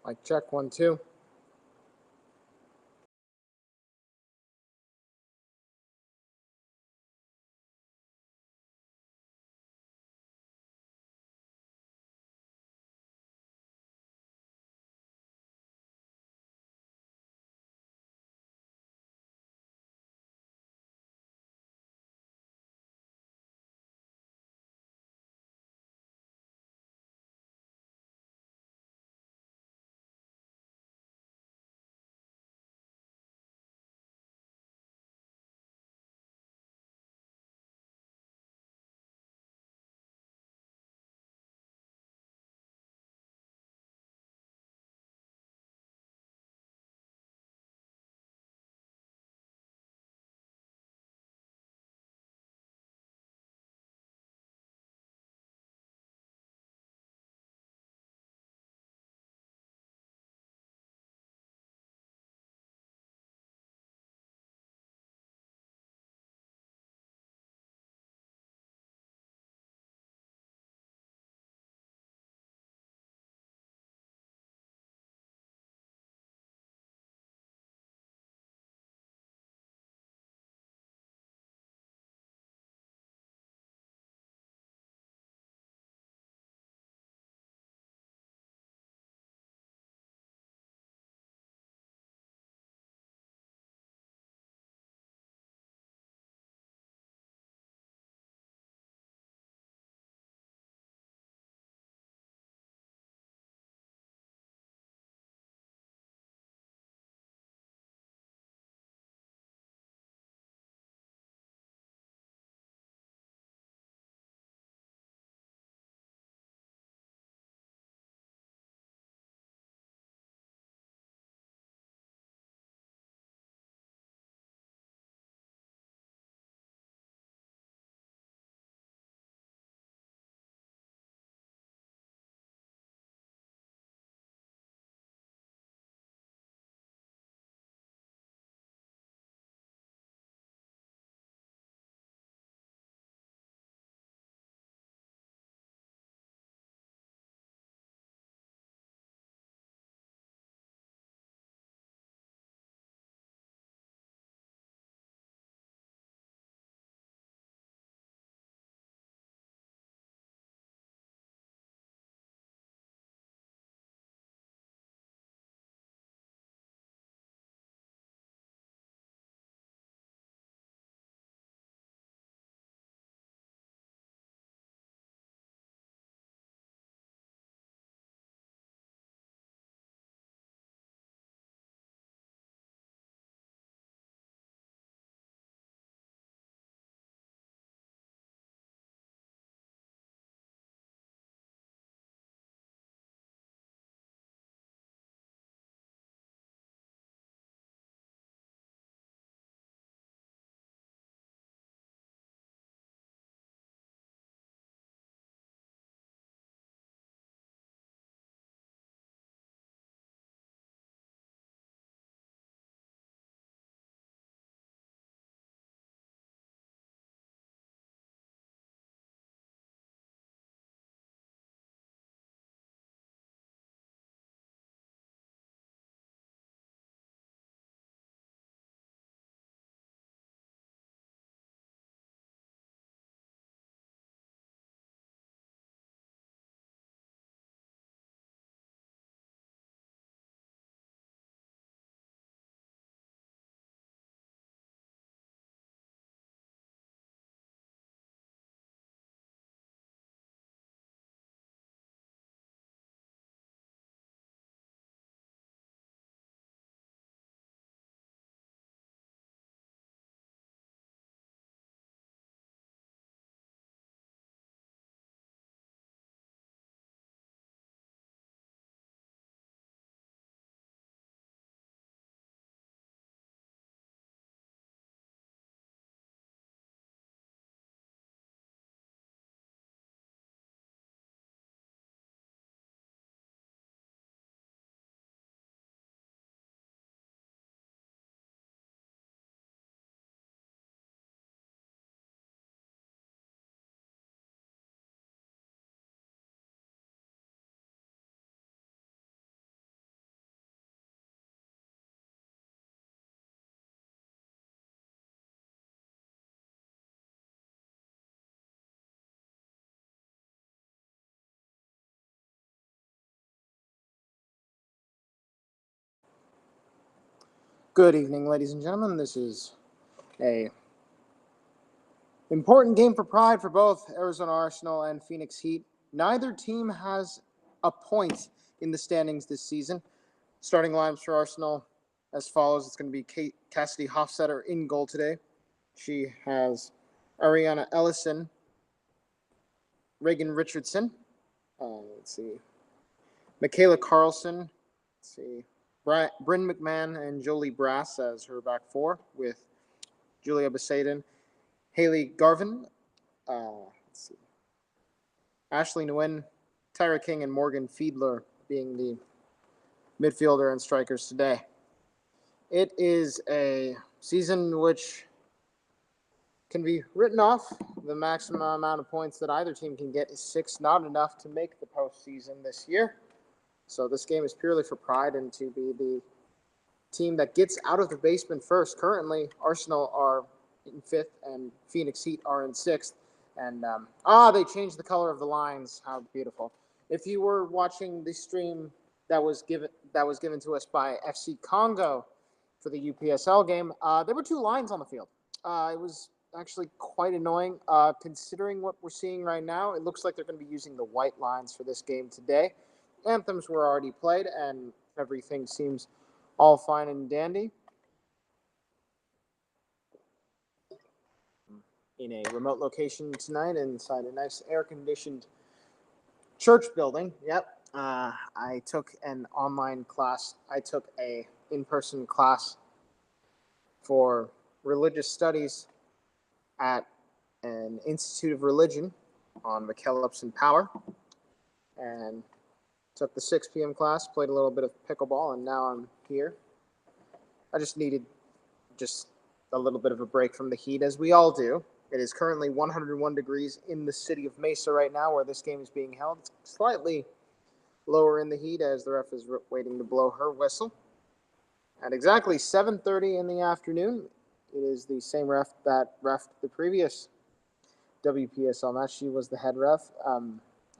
Mic check, 1, 2. Good evening, ladies and gentlemen. This is a important game for pride for both Arizona Arsenal and Phoenix Heat. Neither team has a point in the standings this season. Starting lineups for Arsenal as follows. It's going to be Cassidy Hofstetter in goal today. She has Ariana Ellison, Reagan Richardson, Michaela Carlson, Bryn McMahon and Jolie Brass as her back four, with Julia Besaden, Haley Garvin, Ashley Nguyen, Tyra King, and Morgan Fiedler being the midfielder and strikers today. It is a season which can be written off. The maximum amount of points that either team can get is 6, not enough to make the postseason this year. So this game is purely for pride and to be the team that gets out of the basement first. Currently, Arsenal are in 5th and Phoenix Heat are in 6th. And they changed the color of the lines. How beautiful! If you were watching the stream that was given to us by FC Congo for the UPSL game, there were 2 lines on the field. It was actually quite annoying. Considering what we're seeing right now, it looks like they're going to be using the white lines for this game today. Anthems were already played, and everything seems all fine and dandy. In a remote location tonight inside a nice air-conditioned church building. Yep. I took an online class. I took a in-person class for religious studies at an Institute of Religion on McKellips and Power. And took the 6 p.m. class, played a little bit of pickleball, and now I'm here. I just needed a little bit of a break from the heat, as we all do. It is currently 101 degrees in the city of Mesa right now, where this game is being held. It's slightly lower in the heat as the ref is waiting to blow her whistle. At exactly 7:30 in the afternoon, it is the same ref that refed the previous WPSL match. She was the head ref,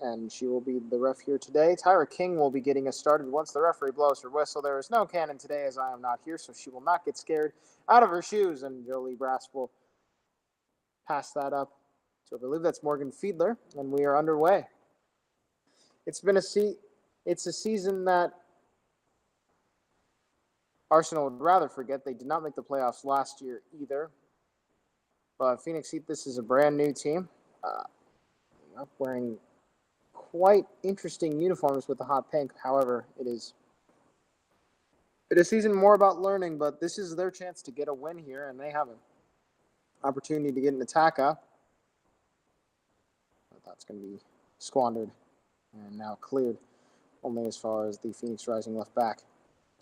and she will be the ref here today. Tyra King will be getting us started once the referee blows her whistle. There is no cannon today, as I am not here, so she will not get scared out of her shoes, and Jolie Brass will pass that up to, I believe that's Morgan Fiedler, and we are underway. It's a season that Arsenal would rather forget. They did not make the playoffs last year either. But Phoenix Heat, this is a brand new team, wearing quite interesting uniforms with the hot pink. However, it is a season more about learning, but this is their chance to get a win here, and they have an opportunity to get an attack up. But that's going to be squandered and now cleared only as far as the Phoenix Rising left back.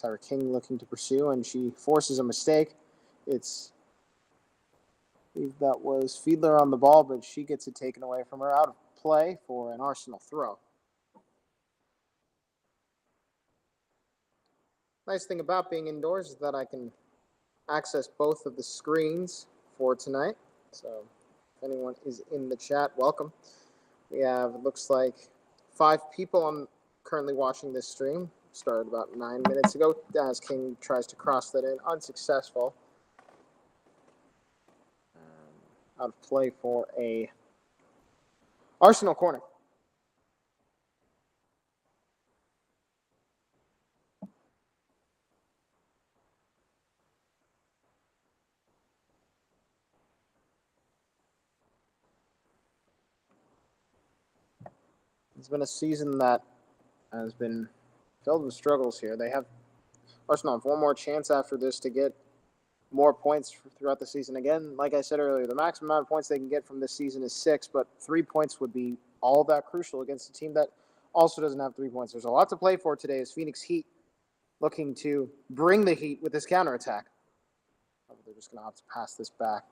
Tyra King looking to pursue, and she forces a mistake. I believe that was Fiedler on the ball, but she gets it taken away from her out of play for an Arsenal throw. Nice thing about being indoors is that I can access both of the screens for tonight. So if anyone is in the chat, welcome. We have, it looks like, 5 people currently watching this stream. Started about 9 minutes ago as King tries to cross that in. Unsuccessful. Out of play for a Arsenal corner. It's been a season that has been filled with struggles here. Arsenal have one more chance after this to get more points throughout the season. Again, like I said earlier, the maximum amount of points they can get from this season is 6, but 3 points would be all that crucial against a team that also doesn't have 3 points. There's a lot to play for today as Phoenix Heat looking to bring the heat with this counterattack. They're just going to have to pass this back.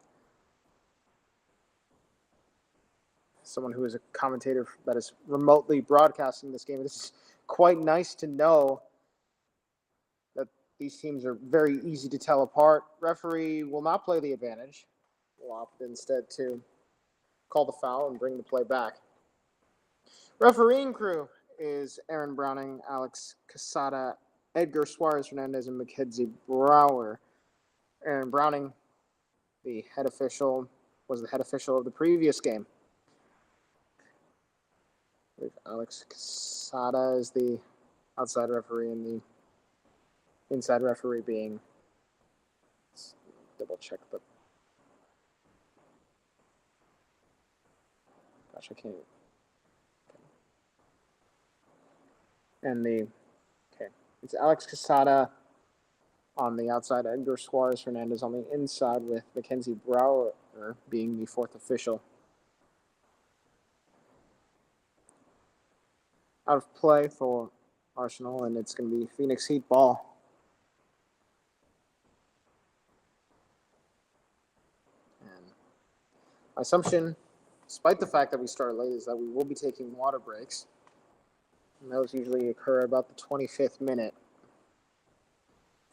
Someone who is a commentator that is remotely broadcasting this game, this is quite nice to know that these teams are very easy to tell apart. Referee will not play the advantage. Will opt instead to call the foul and bring the play back. Refereeing crew is Aaron Browning, Alex Casada, Edgar Suarez Hernandez, and Mackenzie Brower. Aaron Browning, the head official, was the head official of the previous game. Alex Quesada is the outside referee, and the inside referee being, let's double check the, gosh, I can't. And it's Alex Quesada on the outside, Edgar Suarez Hernandez on the inside, with Mackenzie Brower being the fourth official. Out of play for Arsenal, and it's going to be Phoenix Heat ball. And my assumption, despite the fact that we started late, is that we will be taking water breaks. And those usually occur about the 25th minute.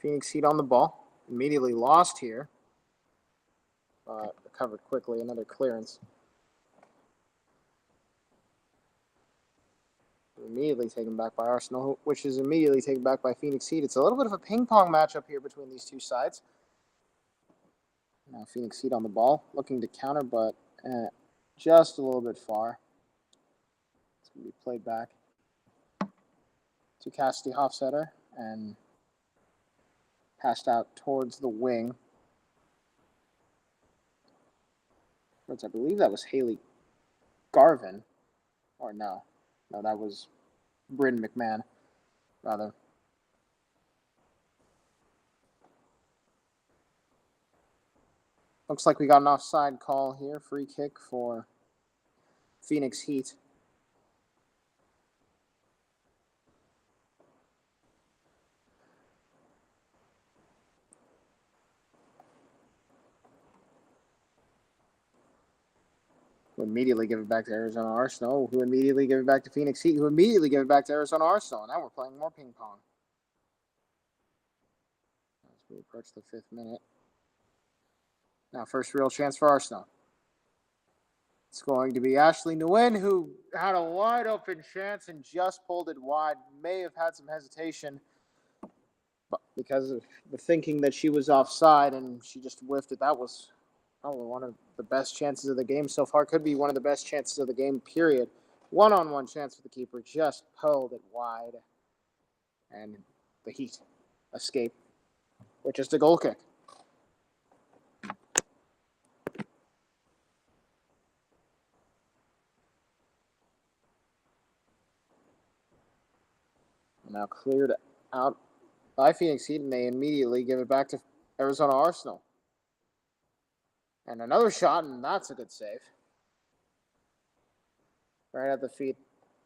Phoenix Heat on the ball. Immediately lost here, but recovered quickly. Another clearance. Immediately taken back by Arsenal, which is immediately taken back by Phoenix Heat. It's a little bit of a ping-pong matchup here between these two sides. Now Phoenix Heat on the ball, looking to counter, but just a little bit far. It's going to be played back to Cassidy Hofstetter and passed out towards the wing. I believe that was Haley Garvin. Or no, that was Bryn McMahon, rather. Looks like we got an offside call here. Free kick for Phoenix Heat. Who immediately give it back to Arizona Arsenal, who immediately give it back to Phoenix Heat, who immediately give it back to Arizona Arsenal. Now we're playing more ping pong. As we approach the 5th minute. Now first real chance for Arsenal. It's going to be Ashley Nguyen, who had a wide open chance and just pulled it wide. May have had some hesitation, but because of the thinking that she was offside and she just whiffed it. That was probably one of the best chances of the game so far. Could be one of the best chances of the game, period. One-on-one chance for the keeper. Just pulled it wide. And the Heat escape with just a goal kick. Now cleared out by Phoenix Heat, and they immediately give it back to Arizona Arsenal. And another shot, and that's a good save. Right at the feet.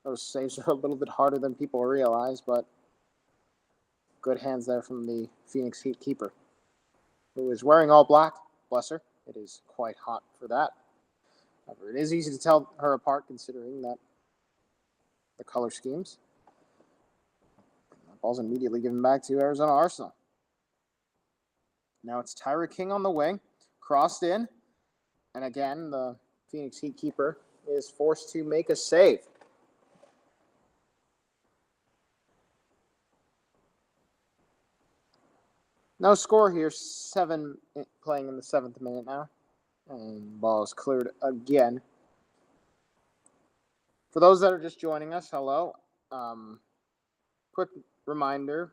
Those saves are a little bit harder than people realize, but good hands there from the Phoenix Heat keeper, who is wearing all black. Bless her. It is quite hot for that. However, it is easy to tell her apart considering that the color schemes. The ball's immediately given back to Arizona Arsenal. Now it's Tyra King on the wing. Crossed in, and again, the Phoenix Heat keeper is forced to make a save. No score here, 7 playing in the 7th minute now, and ball is cleared again. For those that are just joining us, hello. Quick reminder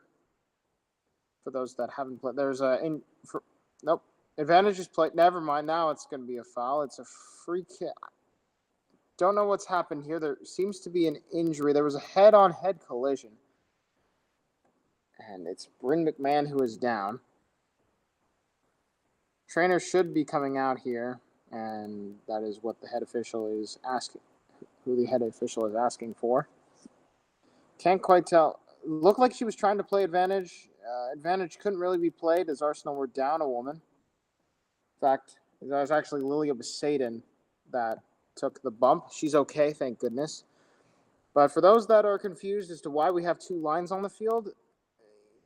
for those that haven't played. There's nope. Advantage is played. Never mind. Now it's going to be a foul. It's a free kick. Don't know what's happened here. There seems to be an injury. There was a head-on-head collision. And it's Bryn McMahon who is down. Trainer should be coming out here. And that is what the head official is asking. Who the head official is asking for. Can't quite tell. Looked like she was trying to play advantage. Advantage couldn't really be played as Arsenal were down a woman. In fact, that was actually Lilia Besaden that took the bump. She's okay, thank goodness. But for those that are confused as to why we have 2 lines on the field,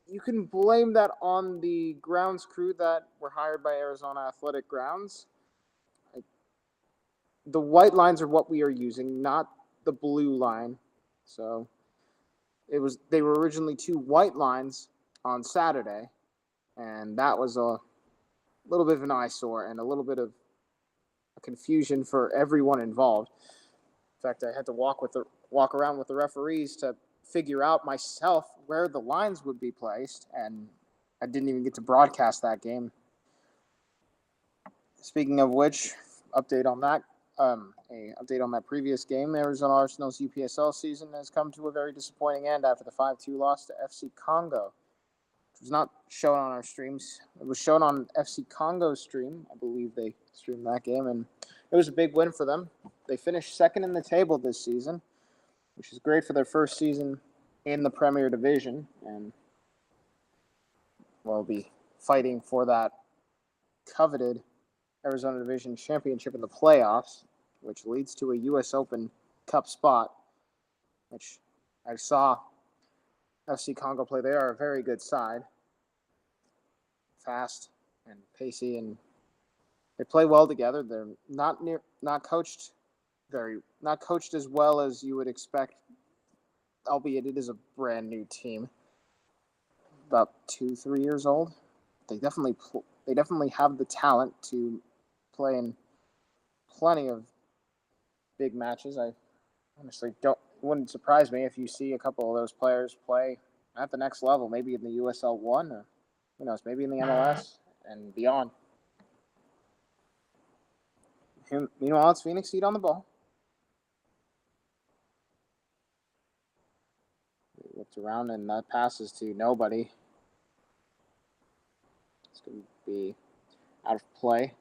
you can blame that on the grounds crew that were hired by Arizona Athletic Grounds. The white lines are what we are using, not the blue line. So they were originally 2 white lines on Saturday, and that was little bit of an eyesore and a little bit of a confusion for everyone involved. In fact, I had to walk around with the referees to figure out myself where the lines would be placed, and I didn't even get to broadcast that game. Speaking of which, update on that. Update on that previous game. Arizona Arsenal's UPSL season has come to a very disappointing end after the 5-2 loss to FC Congo. It was not shown on our streams. It was shown on FC Congo's stream. I believe they streamed that game, and it was a big win for them. They finished second in the table this season, which is great for their first season in the Premier Division, and will be fighting for that coveted Arizona Division Championship in the playoffs, which leads to a U.S. Open Cup spot, which I saw FC Congo play. They are a very good side, fast and pacey, and they play well together. They're not coached as well as you would expect, albeit it is a brand new team, about 2-3 years old. They definitely have the talent to play in plenty of big matches. I honestly wouldn't surprise me if you see a couple of those players play at the next level, maybe in the USL 1, or who knows, maybe in the MLS and beyond. Meanwhile, it's Phoenix Heat on the ball. They looked around, and that passes to nobody. It's going to be out of play.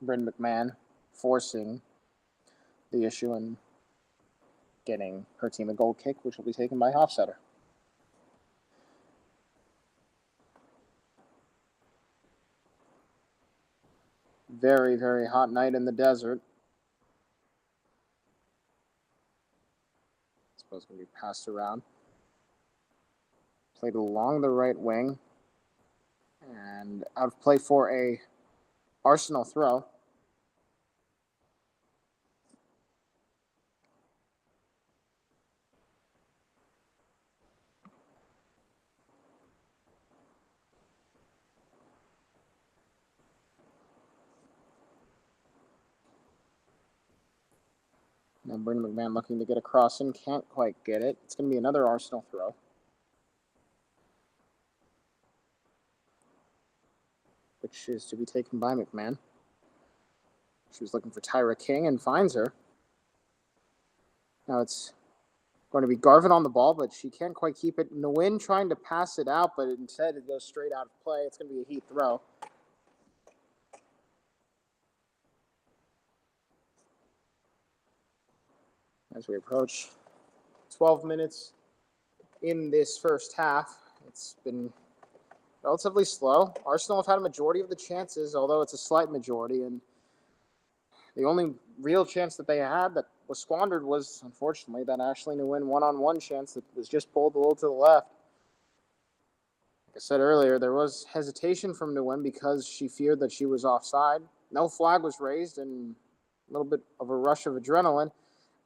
Bryn McMahon forcing the issue and getting her team a goal kick, which will be taken by Hofstetter. Very, very hot night in the desert. I suppose it's going to be passed around. Played along the right wing. And out of play for a Arsenal throw. Now Brendan McMahon looking to get across and can't quite get it. It's going to be another Arsenal throw. Which is to be taken by McMahon. She was looking for Tyra King and finds her. Now it's going to be Garvin on the ball, but she can't quite keep it. Nguyen trying to pass it out, but instead it goes straight out of play. It's going to be a Heat throw. As we approach 12 minutes in this first half, it's been relatively slow. Arsenal have had a majority of the chances, although it's a slight majority, and the only real chance that they had that was squandered was, unfortunately, that Ashley Nguyen one-on-one chance that was just pulled a little to the left. Like I said earlier, there was hesitation from Nguyen because she feared that she was offside. No flag was raised, and a little bit of a rush of adrenaline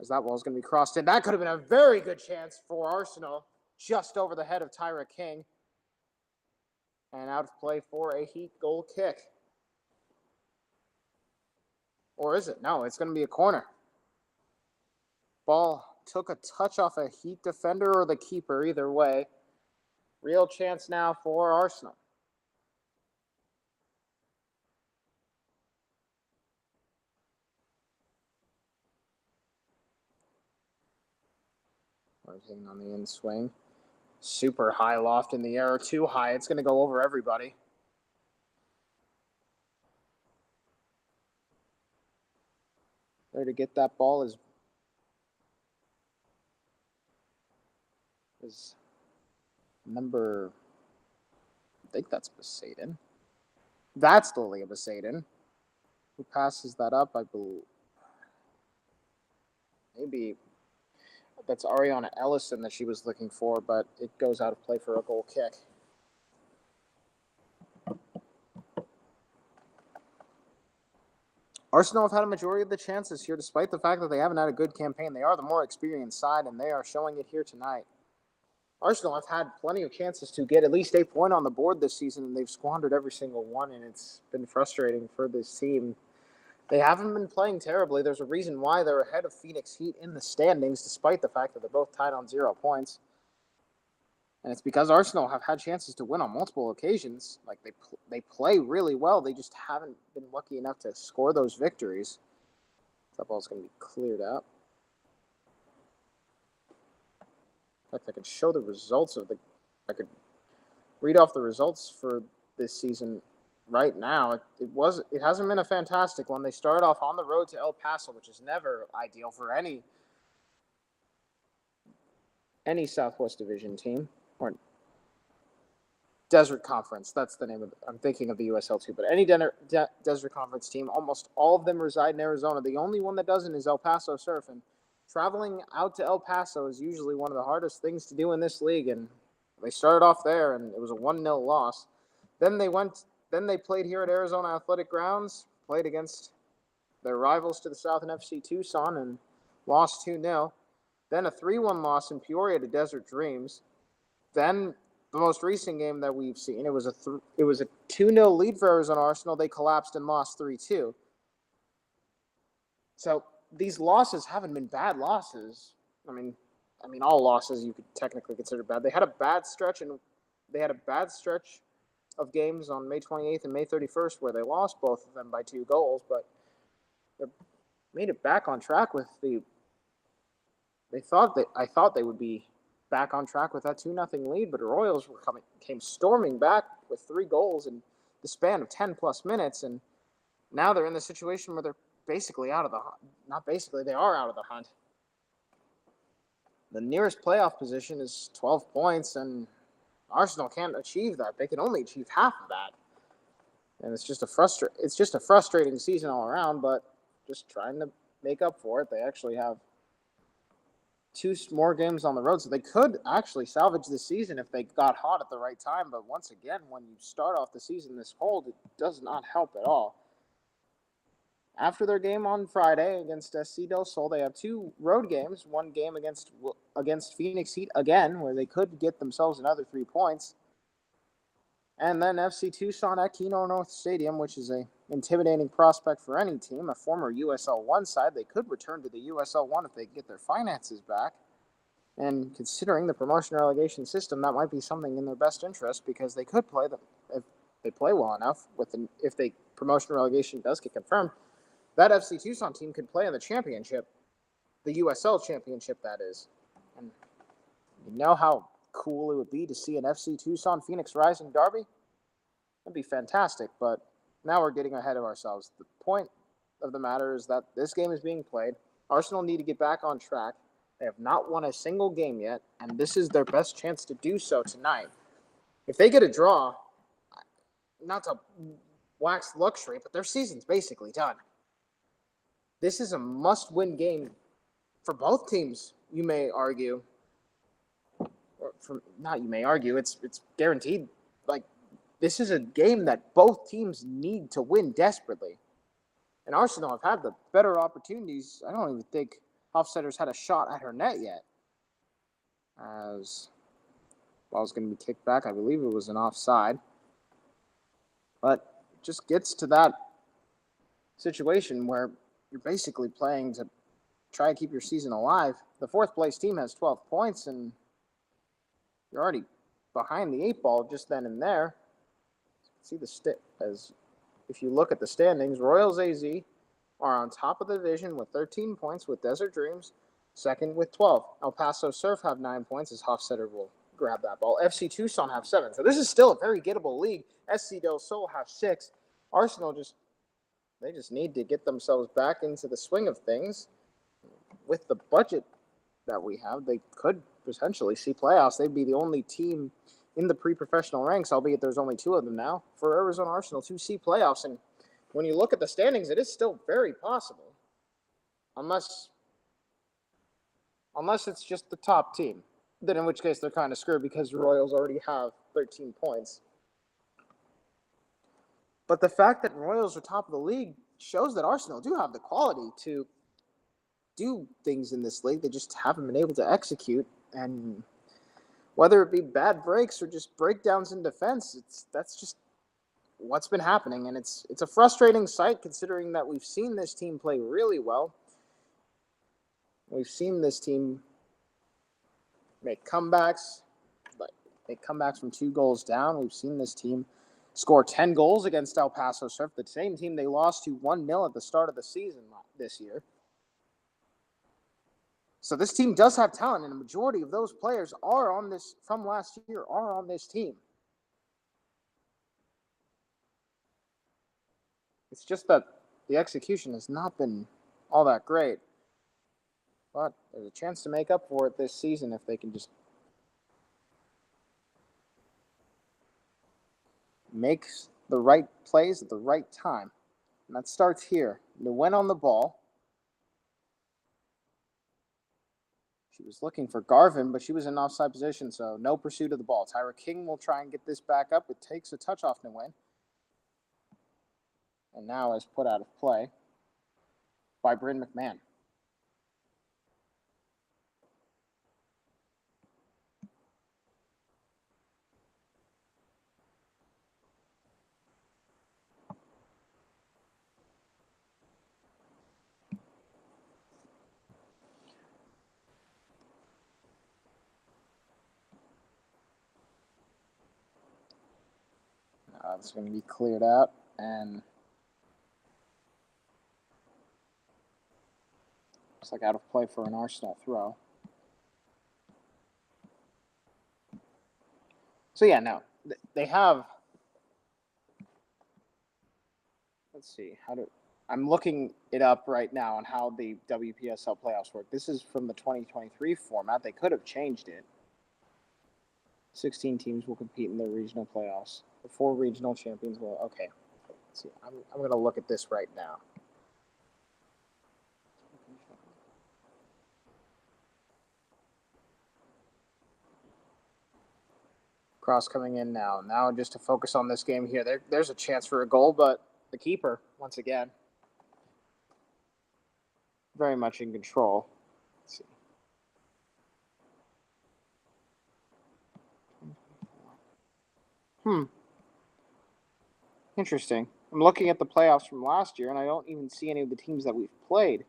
as that ball is going to be crossed in. That could have been a very good chance for Arsenal, just over the head of Tyra King. And out of play for a Heat goal kick. Or is it? No, it's going to be a corner. Ball took a touch off a Heat defender or the keeper, either way. Real chance now for Arsenal. Everything on the in swing. Super high loft in the air, too high. It's going to go over everybody. There to get that ball is number, I think that's Besaden. That's Lilia Besaden, who passes that up, I believe. Maybe that's Ariana Ellison that she was looking for, but it goes out of play for a goal kick. Arsenal have had a majority of the chances here, despite the fact that they haven't had a good campaign. They are the more experienced side, and they are showing it here tonight. Arsenal have had plenty of chances to get at least a point on the board this season, and they've squandered every single one, and it's been frustrating for this team. They haven't been playing terribly. There's a reason why they're ahead of Phoenix Heat in the standings, despite the fact that they're both tied on 0 points. And it's because Arsenal have had chances to win on multiple occasions. Like, they play really well. They just haven't been lucky enough to score those victories. That ball's going to be cleared out. In fact, I could show the results I could read off the results for this season right now. It hasn't been a fantastic one. They started off on the road to El Paso, which is never ideal for any Southwest Division team, or Desert Conference. That's the name of it. I'm thinking of the USL too, but any Desert Conference team, almost all of them reside in Arizona. The only one that doesn't is El Paso Surf, and traveling out to El Paso is usually one of the hardest things to do in this league, and they started off there, and it was a 1-0 loss. Then they played here at Arizona Athletic Grounds, played against their rivals to the south in FC Tucson, and lost 2-0. Then a 3-1 loss in Peoria to Desert Dreams. Then the most recent game that we've seen, it was a 2-0 lead for Arizona Arsenal. They collapsed and lost 3-2. So these losses haven't been bad losses. I mean, all losses you could technically consider bad. They had a bad stretch of games on May 28th and May 31st where they lost both of them by 2 goals, but they made it back on track with I thought they would be back on track with that 2-0 lead, but the Royals came storming back with 3 goals in the span of 10 plus minutes, and now they're in the situation where they're basically out of the hunt. Not basically, they are out of the hunt. The nearest playoff position is 12 points, and Arsenal can't achieve that. They can only achieve half of that. And it's just a frustrating season all around, but just trying to make up for it. They actually have 2 more games on the road, so they could actually salvage the season if they got hot at the right time. But once again, when you start off the season this cold, it does not help at all. After their game on Friday against SC Del Sol, they have 2 road games. One game against Phoenix Heat again, where they could get themselves another 3 points. And then FC Tucson at Keno North Stadium, which is an intimidating prospect for any team. A former USL 1 side, they could return to the USL 1 if they get their finances back. And considering the promotion relegation system, that might be something in their best interest, because they could play them if they play well enough. If the promotion relegation does get confirmed, that FC Tucson team could play in the championship, the USL championship, that is. And you know how cool it would be to see an FC Tucson Phoenix Rising derby? That'd be fantastic, but now we're getting ahead of ourselves. The point of the matter is that this game is being played. Arsenal need to get back on track. They have not won a single game yet, and this is their best chance to do so tonight. If they get a draw, not to wax luxury, but their season's basically done. This is a must-win game for both teams, you may argue. It's guaranteed. Like, this is a game that both teams need to win desperately. And Arsenal have had the better opportunities. I don't even think Hofstadter's had a shot at her net yet. As ball's going to be kicked back. I believe it was an offside. But it just gets to that situation where you're basically playing to try to keep your season alive. The 4th place team has 12 points, and you're already behind the 8 ball just then and there. See as if you look at the standings, Royals AZ are on top of the division with 13 points, with Desert Dreams second with 12. El Paso Surf have 9 points, as Hofstadter will grab that ball. FC Tucson have 7. So this is still a very gettable league. SC Del Sol have 6. Arsenal they just need to get themselves back into the swing of things. With the budget that we have, they could potentially see playoffs. They'd be the only team in the pre-professional ranks, albeit there's only 2 of them now, for Arizona Arsenal to see playoffs. And when you look at the standings, it is still very possible. Unless it's just the top team. Then in which case they're kind of screwed, because the Royals already have 13 points. But the fact that Royals are top of the league shows that Arsenal do have the quality to do things in this league. They just haven't been able to execute. And whether it be bad breaks or just breakdowns in defense, that's just what's been happening, and it's a frustrating sight considering that we've seen this team play really well. We've seen this team make comebacks from 2 goals down. We've seen this team score 10 goals against El Paso Surf, the same team they lost to 1-0 at the start of the season this year. So this team does have talent, and the majority of those players from last year are on this team. It's just that the execution has not been all that great. But there's a chance to make up for it this season if they can just make the right plays at the right time. And that starts here. Nguyen on the ball. She was looking for Garvin, but she was in offside position, so no pursuit of the ball. Tyra King will try and get this back up. It takes a touch off Nguyen. And now is put out of play by Bryn McMahon. It's going to be cleared out, and looks like out of play for an Arsenal throw. So yeah, no, they have. Let's see I'm looking it up right now on how the WPSL playoffs work. This is from the 2023 format. They could have changed it. 16 teams will compete in the regional playoffs. The 4 regional champions will. Okay. Let's see. I'm going to look at this right now. Cross coming in now. Now just to focus on this game here. There's a chance for a goal, but the keeper, once again, very much in control. Let's see. Interesting. I'm looking at the playoffs from last year, and I don't even see any of the teams that we've played.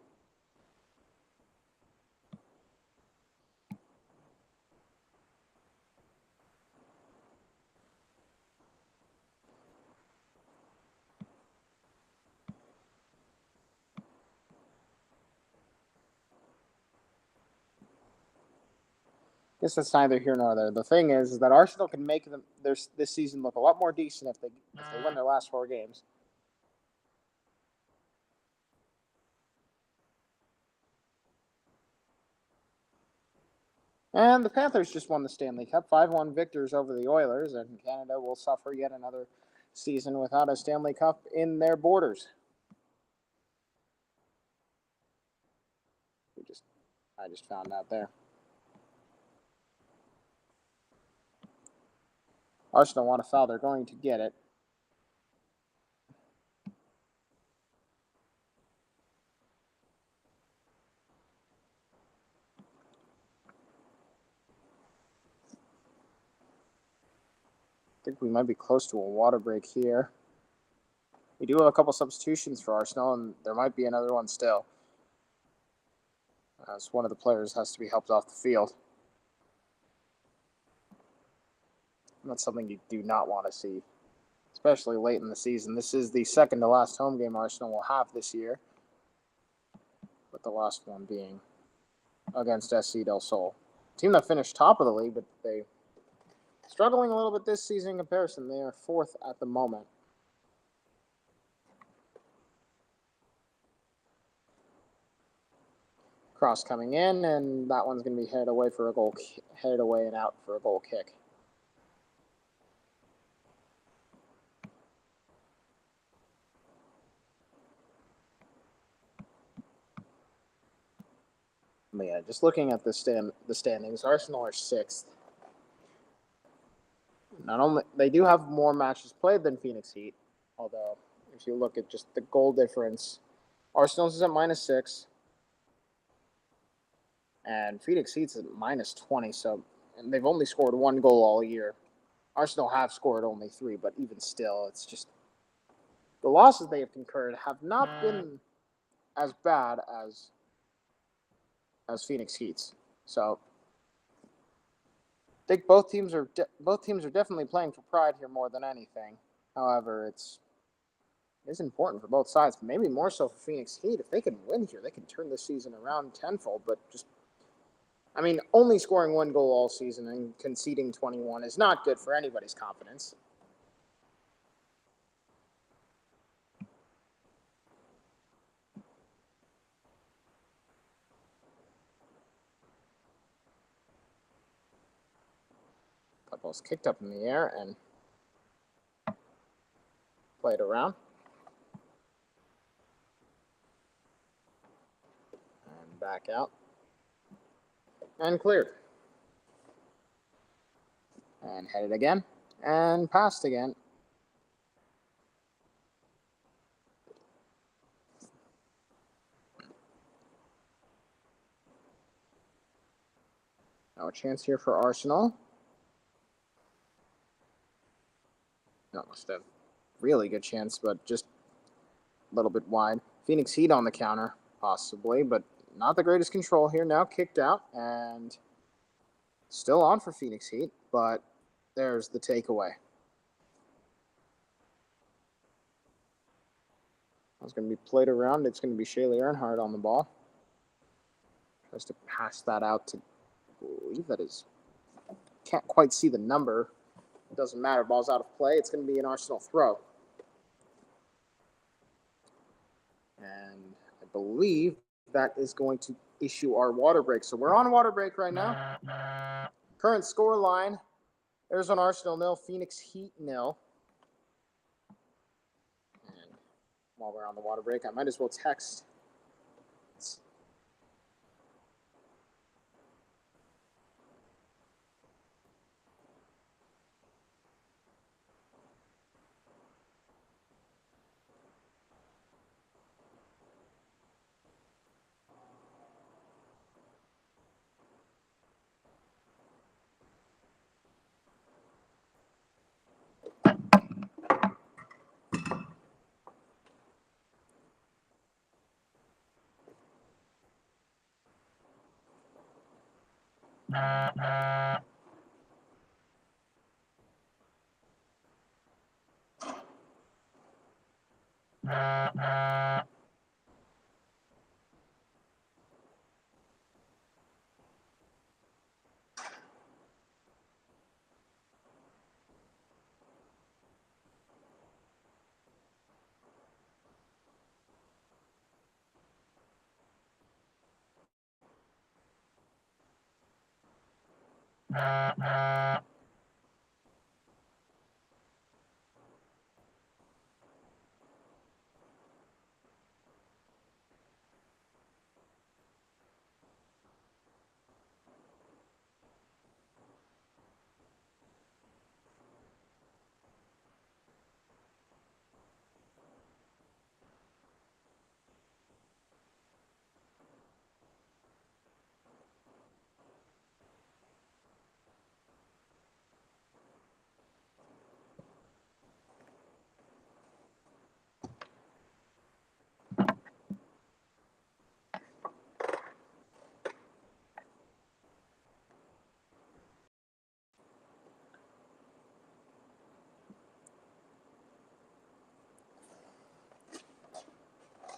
I guess that's neither here nor there. The thing is that Arsenal can make this season look a lot more decent if they win their last 4 games. And the Panthers just won the Stanley Cup, 5-1 victors over the Oilers, and Canada will suffer yet another season without a Stanley Cup in their borders. I just found out there. Arsenal want a foul. They're going to get it. I think we might be close to a water break here. We do have a couple substitutions for Arsenal, and there might be another one still. As one of the players has to be helped off the field. And that's something you do not want to see, especially late in the season. This is the second to last home game Arsenal will have this year, with the last one being against SC Del Sol. Team that finished top of the league, but they struggling a little bit this season in comparison. They are 4th at the moment. Cross coming in, and that one's going to be headed away and out for a goal kick. But yeah, just looking at the standings, Arsenal are 6th. Not only they do have more matches played than Phoenix Heat, although if you look at just the goal difference, Arsenal's is at -6, and Phoenix Heat's at -20. So and they've only scored 1 goal all year. Arsenal have scored only 3, but even still, it's just the losses they have incurred have not been as bad as Phoenix Heat's. So I think both teams are definitely playing for pride here more than anything. However, it's important for both sides. Maybe more so for Phoenix Heat. If they can win here, they can turn this season around tenfold. But only scoring 1 goal all season and conceding 21 is not good for anybody's confidence. That ball's kicked up in the air and played around. And back out. And cleared. And headed again. And passed again. Now a chance here for Arsenal. Almost a really good chance, but just a little bit wide. Phoenix Heat on the counter, possibly, but not the greatest control here. Now kicked out and still on for Phoenix Heat, but there's the takeaway. It's going to be played around. It's going to be Shaylee Earnhardt on the ball. Tries to pass that out to, I believe that is, can't quite see the number. It doesn't matter. Ball's out of play. It's going to be an Arsenal throw. And I believe that is going to issue our water break. So we're on water break right now. Current score line, Arizona Arsenal 0, Phoenix Heat 0. And while we're on the water break, I might as well text.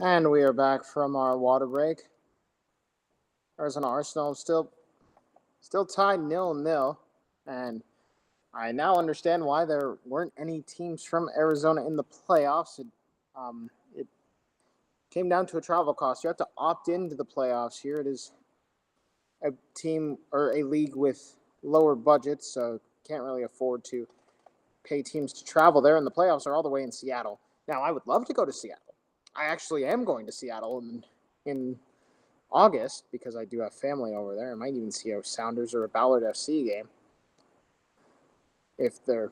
And we are back from our water break. Arizona Arsenal still tied 0-0. And I now understand why there weren't any teams from Arizona in the playoffs. It came down to a travel cost. You have to opt into the playoffs here. It is a team or a league with lower budgets, so can't really afford to pay teams to travel there. And the playoffs are all the way in Seattle. Now, I would love to go to Seattle. I actually am going to Seattle in August because I do have family over there. I might even see a Sounders or a Ballard FC game if they're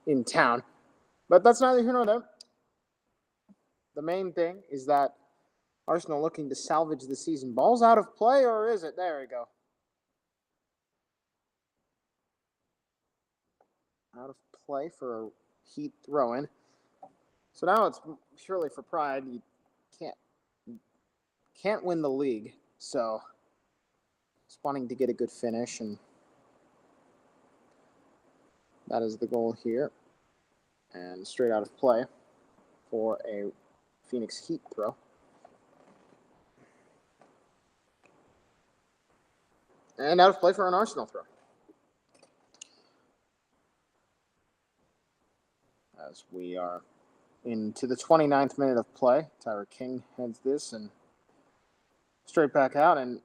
in town. But that's neither here nor there. The main thing is that Arsenal looking to salvage the season. Ball's out of play, or is it? There we go. out of play for a Heat throw-in. So now it's purely for pride. You can't win the league, so just wanting to get a good finish, and that is the goal here. And straight out of play for a Phoenix Heat throw. And out of play for an Arsenal throw. As we are into the 29th minute of play, Tyler King heads this and straight back out, and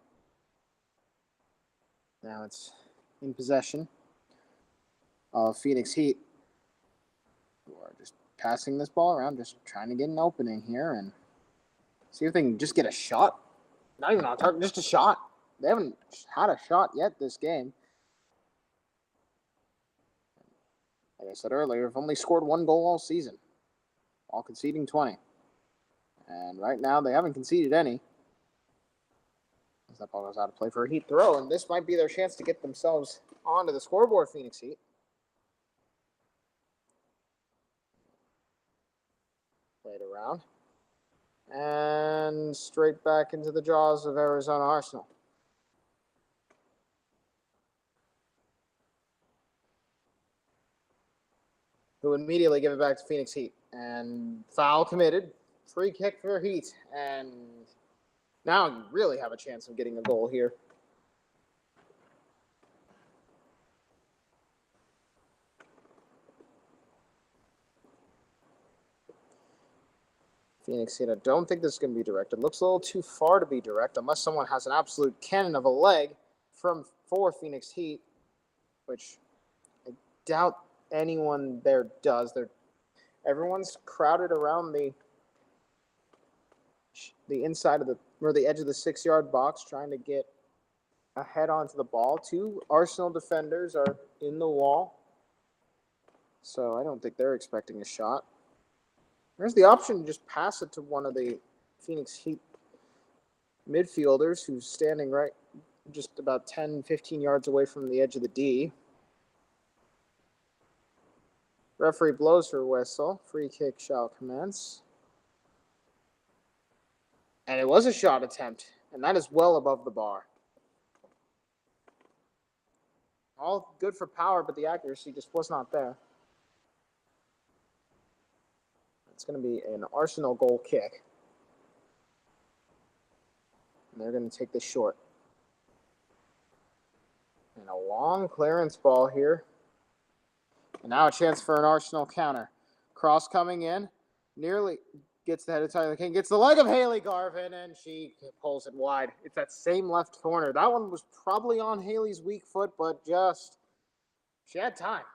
now it's in possession of Phoenix Heat, who are just passing this ball around, just trying to get an opening here and see if they can just get a shot. Not even on target, just a shot. They haven't had a shot yet this game. Like I said earlier, they've only scored 1 goal all season, while conceding 20. And right now, they haven't conceded any. As that ball goes out of play for a Heat throw, and this might be their chance to get themselves onto the scoreboard, Phoenix Heat. Played around. And straight back into the jaws of Arizona Arsenal. Who immediately give it back to Phoenix Heat. And foul committed. Free kick for Heat. And now you really have a chance of getting a goal here. Phoenix Heat, I don't think this is going to be direct. It looks a little too far to be direct, unless someone has an absolute cannon of a leg for Phoenix Heat, which I doubt anyone there does. Everyone's crowded around the inside of the edge of the 6-yard box, trying to get ahead onto the ball. 2 Arsenal defenders are in the wall, so I don't think they're expecting a shot. There's the option to just pass it to one of the Phoenix Heat midfielders who's standing right just about 10, 15 yards away from the edge of the D. Referee blows her whistle. Free kick shall commence. And it was a shot attempt, and that is well above the bar. All good for power, but the accuracy just was not there. It's going to be an Arsenal goal kick. And they're going to take this short. And a long clearance ball here. And now a chance for an Arsenal counter. Cross coming in. Nearly gets the head of Tyler King. Gets the leg of Haley Garvin, and she pulls it wide. It's that same left corner. That one was probably on Haley's weak foot, but she had time.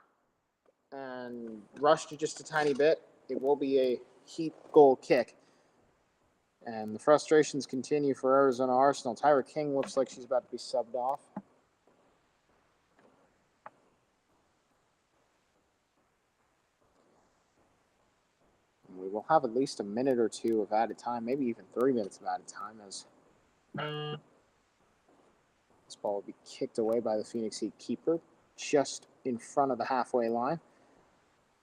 And rushed it just a tiny bit. It will be a Heat goal kick. And the frustrations continue for Arizona Arsenal. Tyra King looks like she's about to be subbed off. And we will have at least a minute or two of added time, maybe even 3 minutes of added time, as this ball will be kicked away by the Phoenix Heat keeper just in front of the halfway line.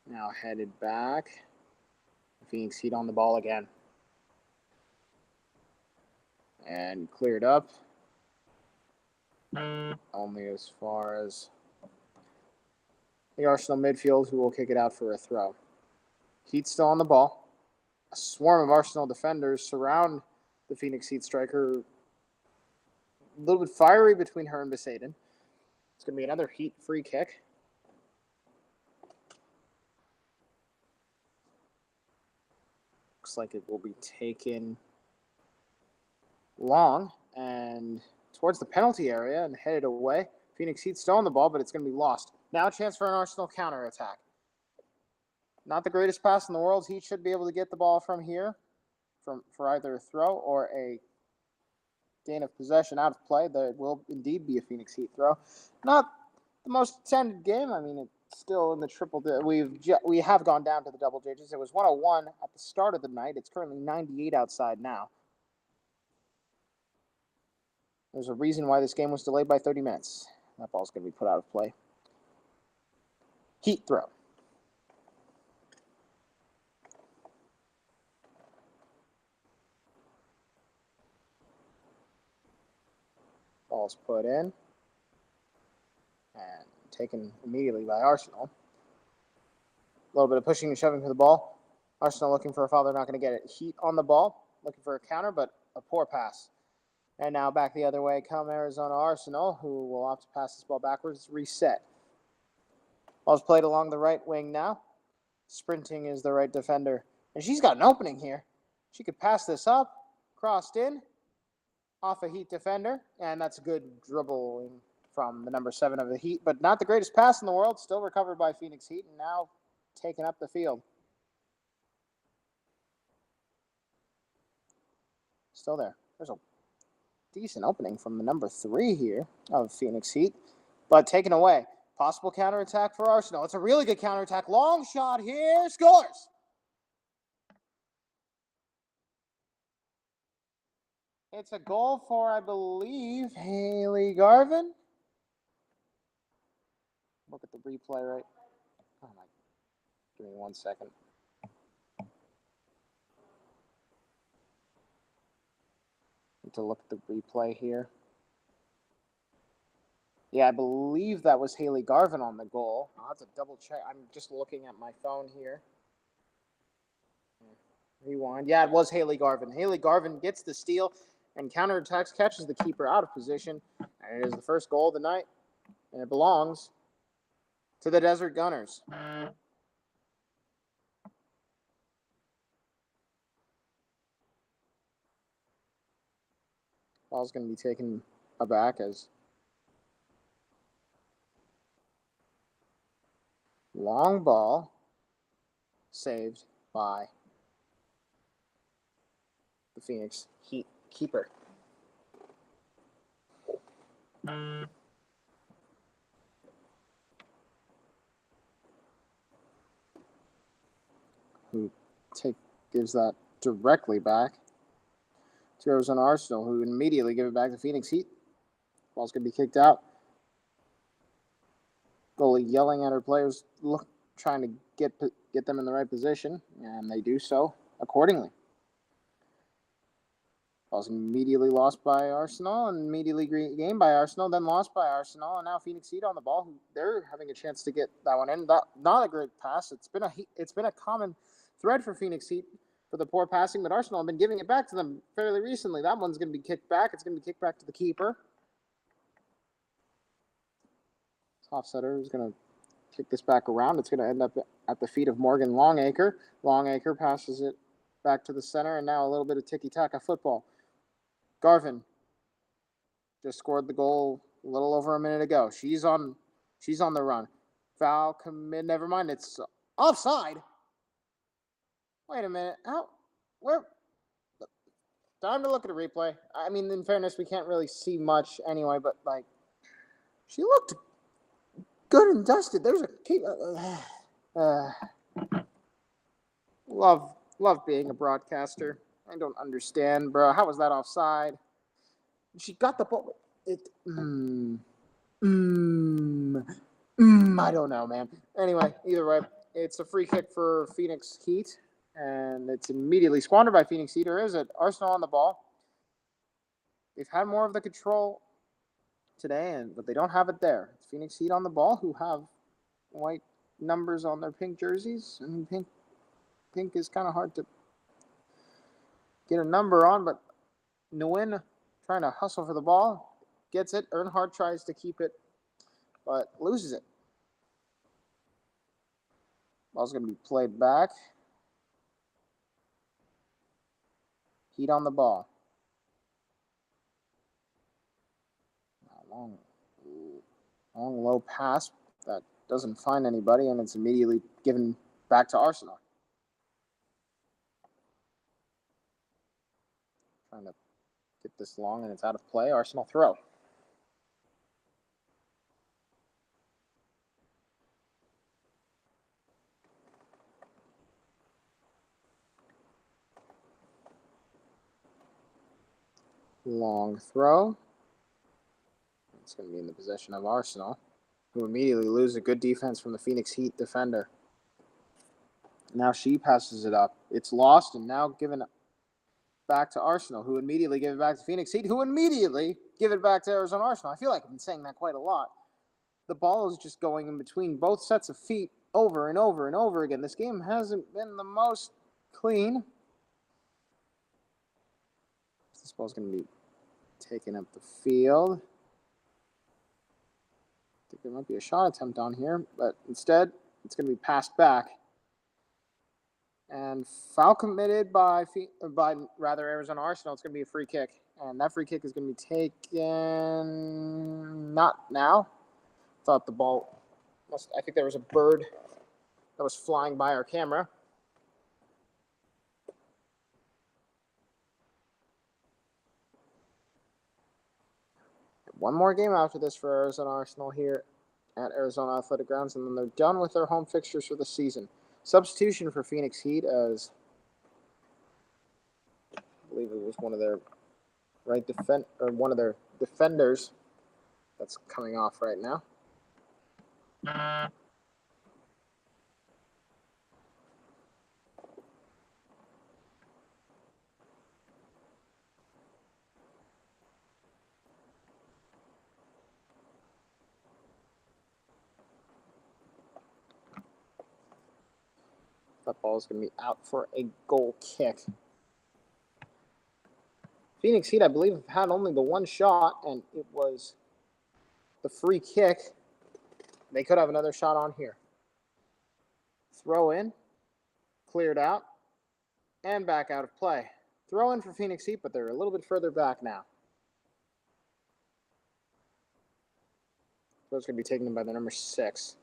Now headed back. Phoenix Heat on the ball again. And cleared up. Only as far as the Arsenal midfield, who will kick it out for a throw. Heat still on the ball. A swarm of Arsenal defenders surround the Phoenix Heat striker. A little bit fiery between her and Besaden. It's going to be another Heat free kick. Looks like it will be taken long and towards the penalty area and headed away. Phoenix Heat still on the ball, but it's going to be lost. Now a chance for an Arsenal counterattack. Not the greatest pass in the world. Heat should be able to get the ball from here for either a throw or a gain of possession out of play. There will indeed be a Phoenix Heat throw. Not the most attended game. I mean, it's still in the triple. We have gone down to the double digits. It was 101 at the start of the night. It's currently 98 outside now. There's a reason why this game was delayed by 30 minutes. That ball's going to be put out of play. Heat throw. Ball's put in and taken immediately by Arsenal. A little bit of pushing and shoving for the ball. Arsenal looking for a foul. They're not going to get it. Heat on the ball, looking for a counter, but a poor pass. And now back the other way come Arizona Arsenal, who will opt to pass this ball backwards. Reset. Ball's played along the right wing now. Sprinting is the right defender. And she's got an opening here. She could pass this up. Crossed in. Off a Heat defender. And that's a good dribbling from the number 7 of the Heat. But not the greatest pass in the world. Still recovered by Phoenix Heat. And now taken up the field. Still there. There's a decent opening from the number 3 here of Phoenix Heat. But taken away. Possible counterattack for Arsenal. It's a really good counterattack. Long shot here. Scores! It's a goal for, I believe, Haley Garvin. Look at the replay right. Oh my. Give me 1 second. Need to look at the replay here. Yeah, I believe that was Haley Garvin on the goal. I'll have to double check. I'm just looking at my phone here. Rewind. Yeah, it was Haley Garvin. Haley Garvin gets the steal and counterattacks, catches the keeper out of position. And it is the first goal of the night. And it belongs to the Desert Gunners. Ball's going to be taken aback as long ball saved by the Phoenix Heat keeper. Who gives that directly back to Arizona Arsenal, who immediately give it back to Phoenix Heat. Ball's going to be kicked out. Goalie yelling at her players, trying to get them in the right position, and they do so accordingly. Ball's immediately lost by Arsenal, and immediately gained by Arsenal, then lost by Arsenal, and now Phoenix Heat on the ball. They're having a chance to get that one in. Not a great pass. It's been a common thread for Phoenix Heat for the poor passing, but Arsenal have been giving it back to them fairly recently. That one's going to be kicked back. It's going to be kicked back to the keeper. Offsetter is going to kick this back around. It's going to end up at the feet of Morgan Longacre. Longacre passes it back to the center, and now a little bit of tiki-taka football. Garvin just scored the goal a little over a minute ago. She's on the run. Foul commit. Never mind. It's offside. Wait a minute. Where? Time to look at a replay. I mean, in fairness, we can't really see much anyway, but like, she looked good and dusted. There's a love being a broadcaster. I don't understand, bro. How was that offside? She got the ball. I don't know, man. Anyway, either way, it's a free kick for Phoenix Heat, and it's immediately squandered by Phoenix Heat. Or is it Arsenal on the ball? They've had more of the control today, but they don't have it there. It's Phoenix Heat on the ball, who have white numbers on their pink jerseys. I mean, pink is kind of hard to get a number on, but Nguyen trying to hustle for the ball, gets it. Earnhardt tries to keep it, but loses it. Ball's going to be played back. Heat on the ball. Long low pass that doesn't find anybody, and it's immediately given back to Arsenal. Trying to get this long, and it's out of play. Arsenal throw. Long throw. It's going to be in the possession of Arsenal, who immediately lose a good defense from the Phoenix Heat defender. Now she passes it up. It's lost and now given back to Arsenal, who immediately give it back to Phoenix Heat, who immediately give it back to Arizona Arsenal. I feel like I've been saying that quite a lot. The ball is just going in between both sets of feet over and over and over again. This game hasn't been the most clean. This ball's going to be taken up the field. I think there might be a shot attempt on here, but instead it's going to be passed back. And foul committed by Arizona Arsenal. It's going to be a free kick. And that free kick is going to be taken not now. Thought the ball I think there was a bird that was flying by our camera. One more game after this for Arizona Arsenal here at Arizona Athletic Grounds, and then they're done with their home fixtures for the season. Substitution for Phoenix Heat, as I believe it was one of their one of their defenders that's coming off right now. That ball is going to be out for a goal kick. Phoenix Heat, I believe, have had only the one shot, and it was the free kick. They could have another shot on here. Throw in, cleared out, and back out of play. Throw in for Phoenix Heat, but they're a little bit further back now. So it's going to be taken by the number 6.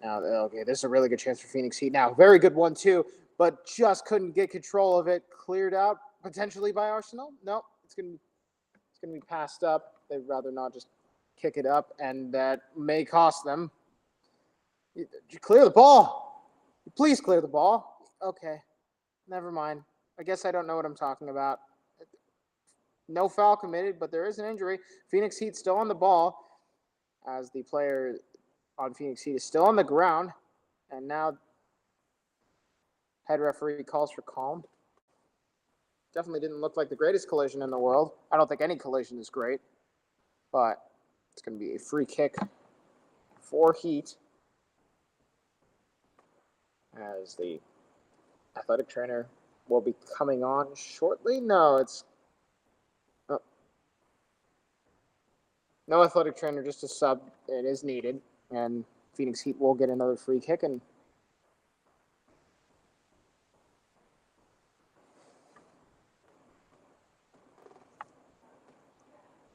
Now, okay, this is a really good chance for Phoenix Heat now. Very good one, too, but just couldn't get control of it. Cleared out, potentially by Arsenal. No, it's going to be passed up. They'd rather not just kick it up, and that may cost them. You clear the ball. Please clear the ball. Okay, never mind. I guess I don't know what I'm talking about. No foul committed, but there is an injury. Phoenix Heat still on the ball as the player on Phoenix Heat is still on the ground, and now head referee calls for calm. Definitely didn't look like the greatest collision in the world. I don't think any collision is great, but it's going to be a free kick for Heat as the athletic trainer will be coming on shortly. No athletic trainer, just a sub. It is needed. And Phoenix Heat will get another free kick. And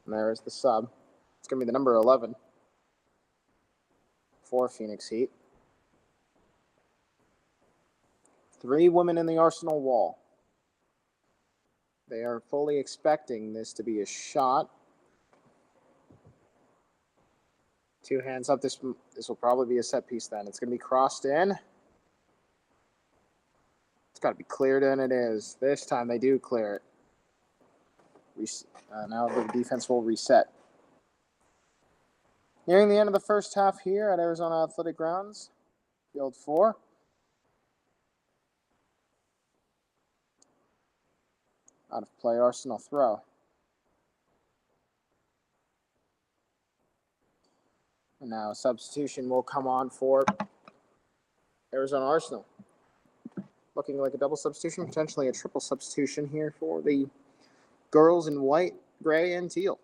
there is the sub. It's going to be the number 11 for Phoenix Heat. 3 women in the Arsenal wall. They are fully expecting this to be a shot. 2 hands up. This will probably be a set piece then. It's going to be crossed in. It's got to be cleared in. It is. This time they do clear it. Now the defense will reset. Nearing the end of the first half here at Arizona Athletic Grounds. Field 4. Out of play, Arsenal throw. And now substitution will come on for Arizona Arsenal. Looking like a double substitution, potentially a triple substitution here for the girls in white, gray, and teal.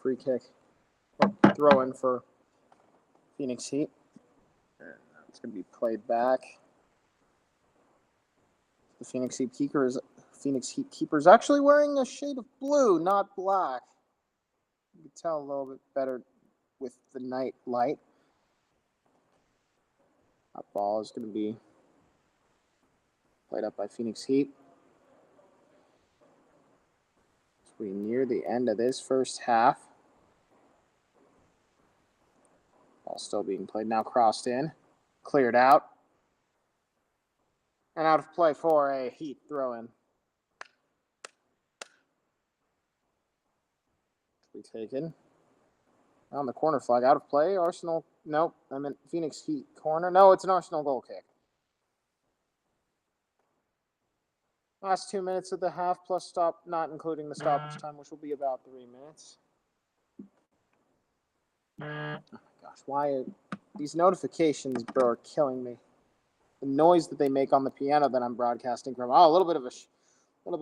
Free kick. Throw in for Phoenix Heat. It's going to be played back. The Phoenix Heat Phoenix Heat keeper's actually wearing a shade of blue, not black. You can tell a little bit better with the night light. That ball is going to be played up by Phoenix Heat. As we near the end of this first half. Ball still being played now, crossed in, cleared out, and out of play for a Heat throw-in. Be taken. On the corner flag, out of play. Arsenal, nope. I meant Phoenix Heat corner. No, it's an Arsenal goal kick. Last 2 minutes of the half plus stop, not including the stoppage time, which will be about 3 minutes. Oh my gosh, why these notifications, bro, are killing me. The noise that they make on the piano that I'm broadcasting from. Oh, a little bit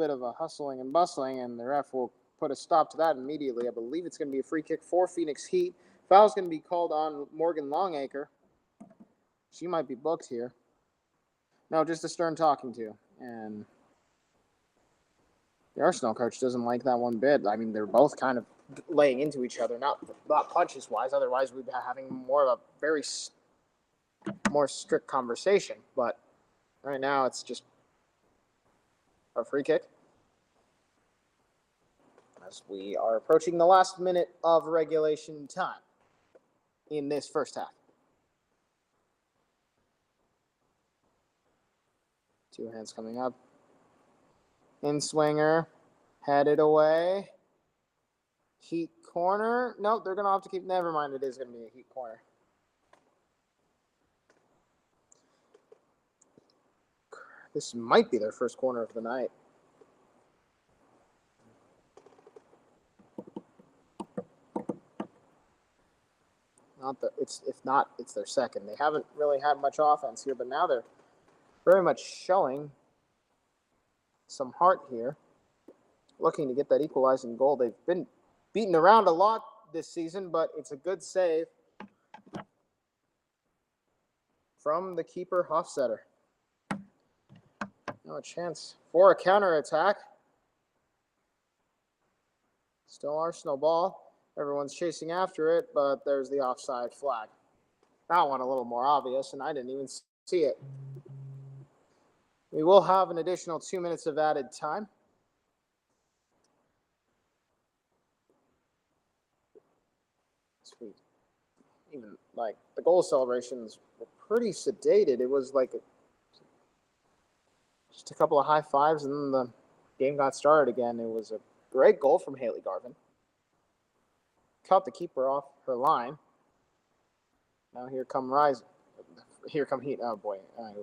of a hustling and bustling, and the ref will put a stop to that immediately. I believe it's going to be a free kick for Phoenix Heat. Foul's going to be called on Morgan Longacre. She might be booked here. No, just a stern talking to. And the Arsenal coach doesn't like that one bit. I mean, they're both kind of laying into each other, not punches-wise. Otherwise, we'd be having more of a more strict conversation. But right now, it's just a free kick. As we are approaching the last minute of regulation time in this first half. Two hands coming up. In swinger, headed away. Heat corner. Nope, they're going to have to keep. Never mind, it is going to be a Heat corner. This might be their first corner of the night. If not, it's their second. They haven't really had much offense here, but now they're very much showing some heart here, looking to get that equalizing goal. They've been beaten around a lot this season, but it's a good save from the keeper, Hofstetter. Now a chance for a counterattack. Still Arsenal ball. Everyone's chasing after it, but there's the offside flag. That one a little more obvious, and I didn't even see it. We will have an additional 2 minutes of added time. Sweet. Even like the goal celebrations were pretty sedated. It was like just a couple of high fives, and then the game got started again. It was a great goal from Haley Garvin. Caught the keeper off her line. Now here come Rise. Here come Heat. Oh boy, I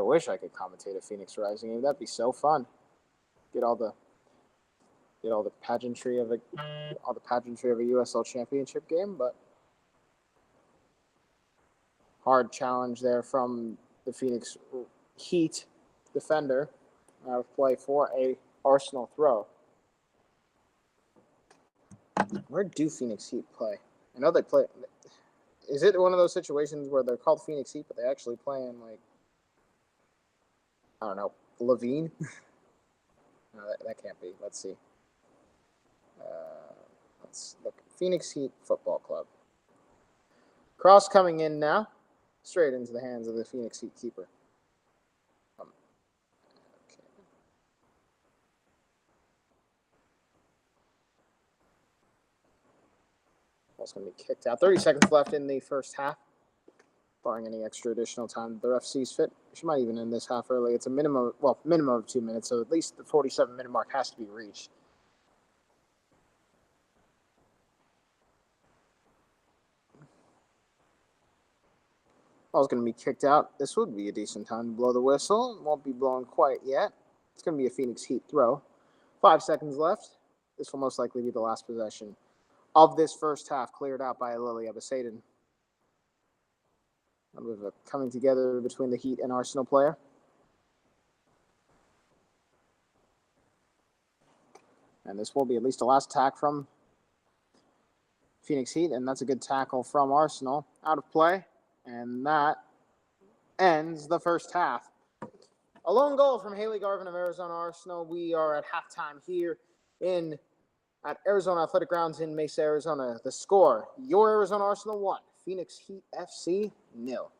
wish I could commentate a Phoenix Rising game. That'd be so fun. Get all the pageantry of a USL championship game, but hard challenge there from the Phoenix Heat defender. Out of play for a Arsenal throw. Where do Phoenix Heat play? I know they play. Is it one of those situations where they're called Phoenix Heat, but they actually play in, like, I don't know, Levine? No, that can't be. Let's see. Let's look. Phoenix Heat Football Club. Cross coming in now. Straight into the hands of the Phoenix Heat keeper. Ball's going to be kicked out. 30 seconds left in the first half, barring any extra additional time the ref sees fit. She might even end this half early. It's a minimum of 2 minutes, so at least the 47-minute mark has to be reached. Ball's going to be kicked out. This would be a decent time to blow the whistle. It won't be blown quite yet. It's going to be a Phoenix Heat throw. 5 seconds left. This will most likely be the last possession of this first half, cleared out by Lilia Besaden. A bit of a coming together between the Heat and Arsenal player. And this will be at least a last attack from Phoenix Heat, and that's a good tackle from Arsenal. Out of play, and that ends the first half A lone goal from Haley Garvin of Arizona Arsenal. We are at halftime here at Arizona Athletic Grounds in Mesa, Arizona. The score, your Arizona Arsenal 1, PHX Heat FC 0.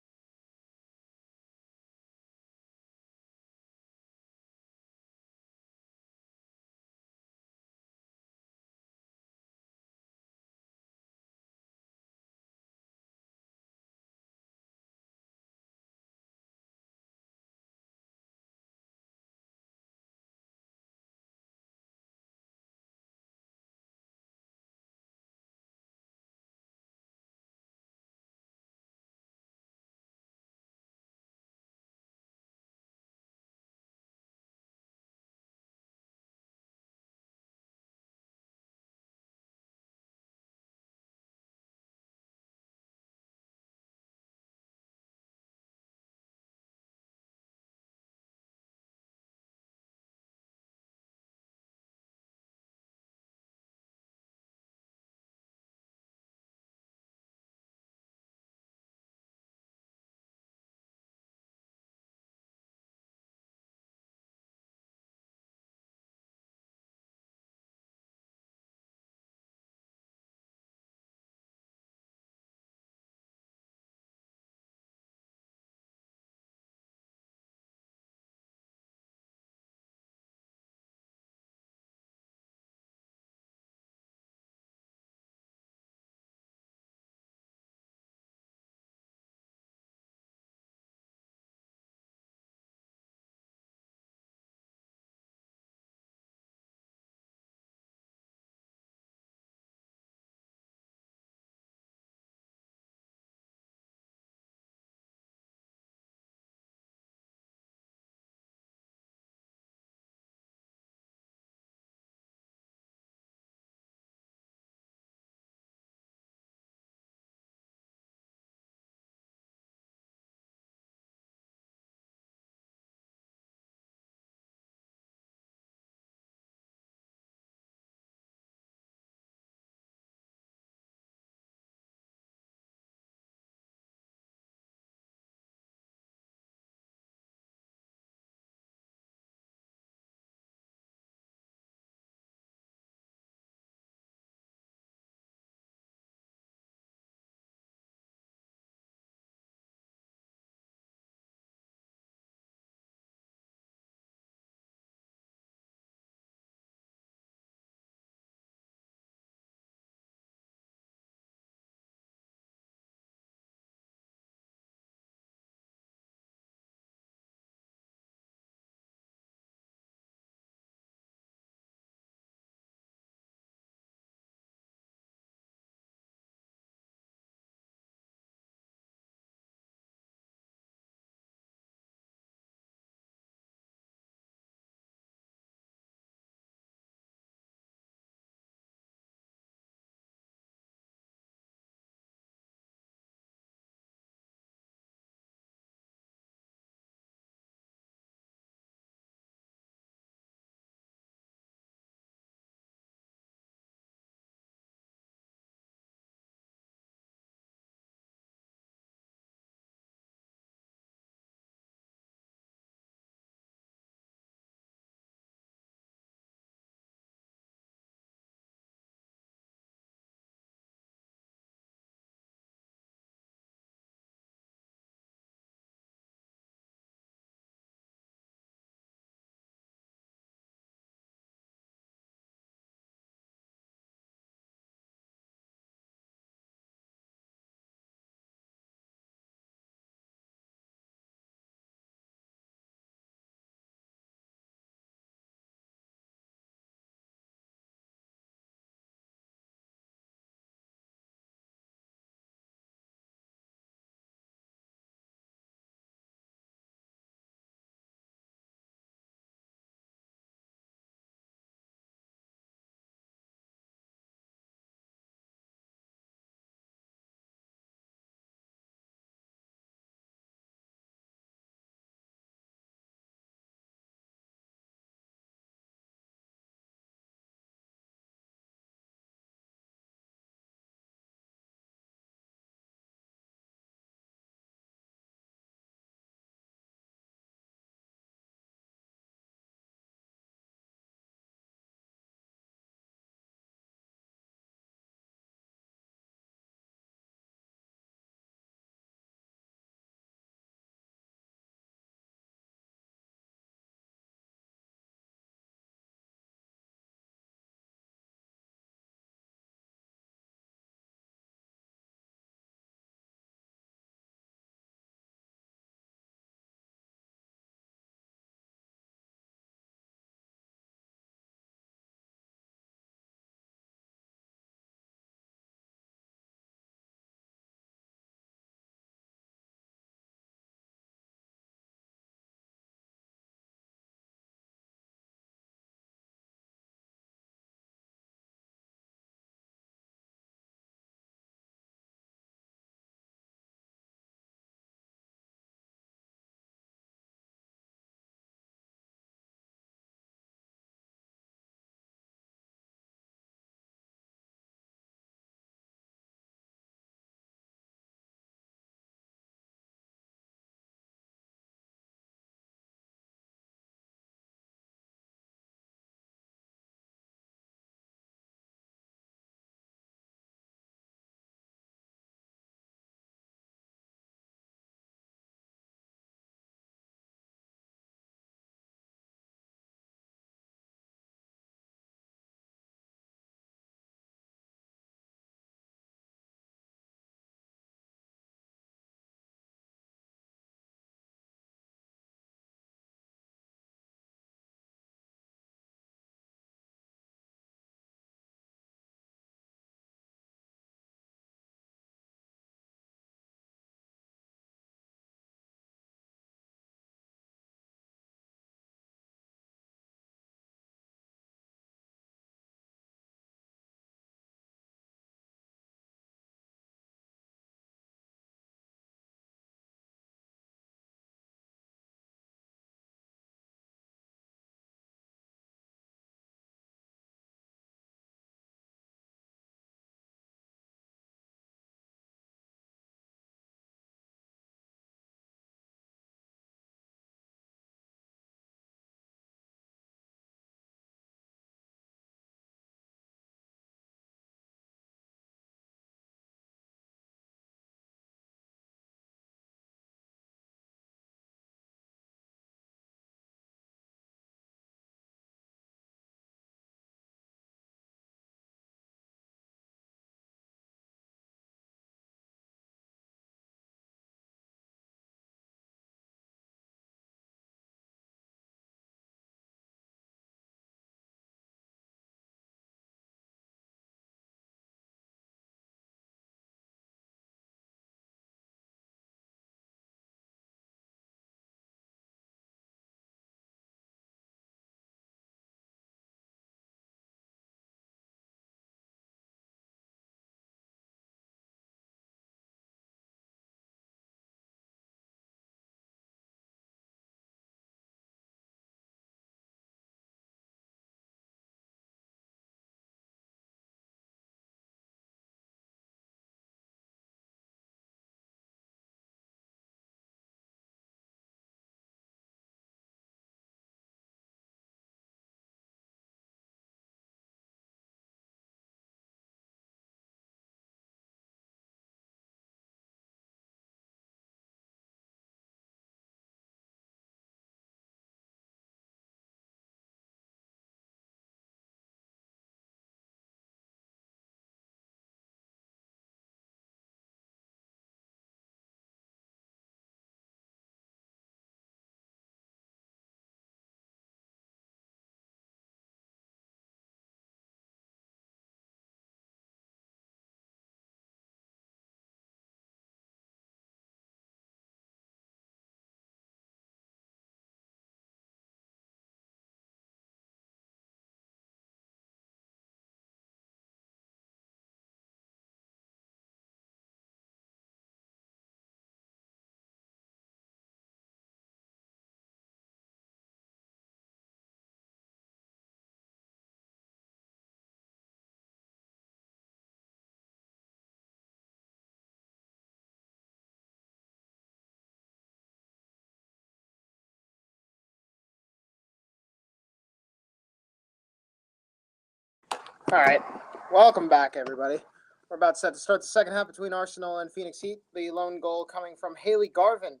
All right, welcome back, everybody. We're about set to start the second half between Arsenal and Phoenix Heat. The lone goal coming from Haley Garvin.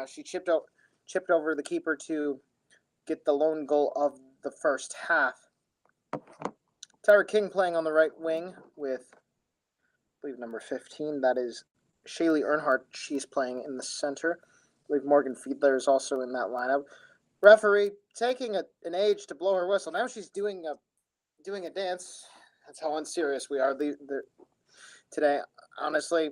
She chipped over the keeper to get the lone goal of the first half. Tyra King playing on the right wing with, I believe, number 15. That is Shaylee Earnhardt. She's playing in the center. I believe Morgan Fiedler is also in that lineup. Referee taking an age to blow her whistle. Now she's doing a dance. That's how unserious we are today. Honestly,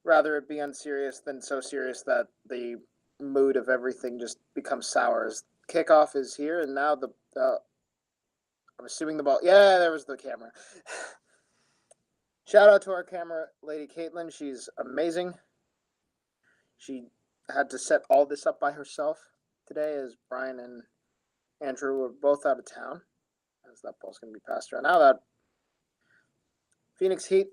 rather it be unserious than so serious that the mood of everything just becomes sour. As kickoff is here, and now I'm assuming the ball. Yeah, there was the camera. Shout out to our camera lady, Caitlin. She's amazing. She had to set all this up by herself today, as Brian and Andrew were both out of town. As that ball's going to be passed around. Now that Phoenix Heat,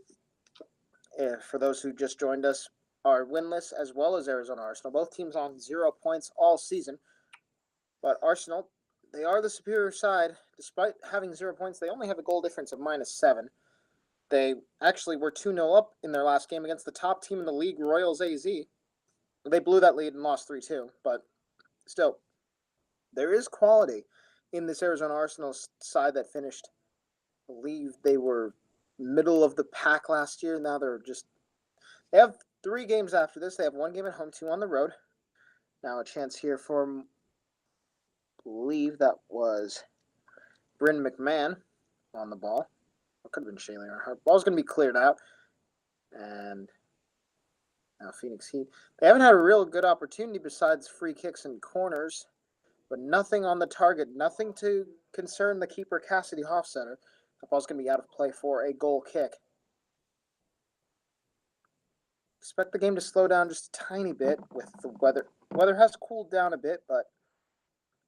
for those who just joined us, are winless, as well as Arizona Arsenal. Both teams on 0 points all season. But Arsenal, they are the superior side. Despite having 0 points, they only have a goal difference of -7. They actually were 2-0 up in their last game against the top team in the league, Royals AZ. They blew that lead and lost 3-2. But still, there is quality in this Arizona Arsenal side that finished, I believe they were middle of the pack last year. Now they have 3 games after this. They have 1 game at home, 2 on the road. Now a chance here for, I believe that was Bryn McMahon on the ball. It could have been Shaylee Earnhardt. Ball's going to be cleared out. And now Phoenix Heat. They haven't had a real good opportunity besides free kicks and corners, but nothing on the target. Nothing to concern the keeper, Cassidy Hofstetter. The ball's going to be out of play for a goal kick. Expect the game to slow down just a tiny bit with the weather. The weather has cooled down a bit, but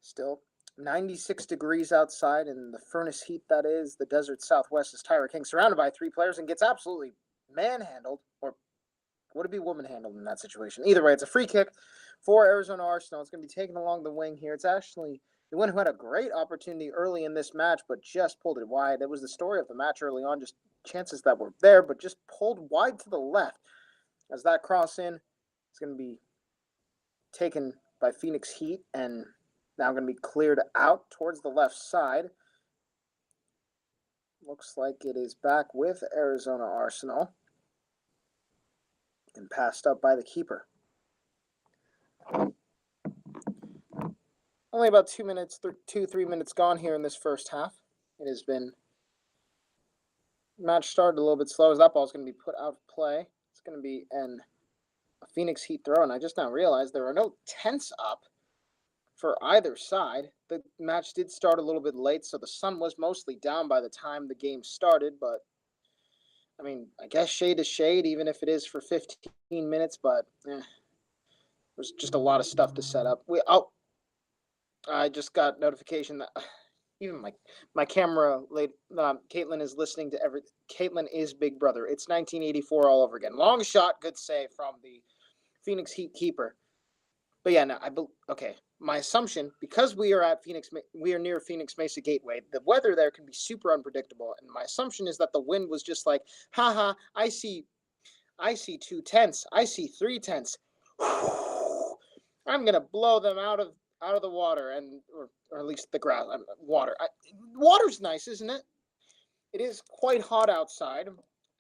still 96 degrees outside in the furnace heat that is the desert Southwest. Is Tyra King surrounded by 3 players and gets absolutely manhandled, or would it be woman-handled in that situation? Either way, it's a free kick for Arizona Arsenal. It's going to be taken along the wing here. It's actually the one who had a great opportunity early in this match, but just pulled it wide. That was the story of the match early on, just chances that were there, but just pulled wide to the left. As that cross in, it's going to be taken by Phoenix Heat and now going to be cleared out towards the left side. Looks like it is back with Arizona Arsenal and passed up by the keeper. Only about 2 minutes, 3 minutes gone here in this first half. It has been, match started a little bit slow as that ball is going to be put out of play. It's going to be a Phoenix Heat throw, and I just now realized there are no tents up for either side. The match did start a little bit late, so the sun was mostly down by the time the game started, but I mean, I guess shade is shade, even if it is for 15 minutes, but there's just a lot of stuff to set up. I just got notification that even my camera lady, Caitlin is listening to everything. Caitlin is Big Brother. It's 1984 all over again. Long shot, good save from the Phoenix Heat keeper. But yeah, no, okay. My assumption, because we are near Phoenix Mesa Gateway, the weather there can be super unpredictable, and my assumption is that the wind was just like, haha, I see 2 tents, I see 3 tents. I'm gonna blow them out of the water, or at least the grass. Water. Water's nice, isn't it? It is quite hot outside,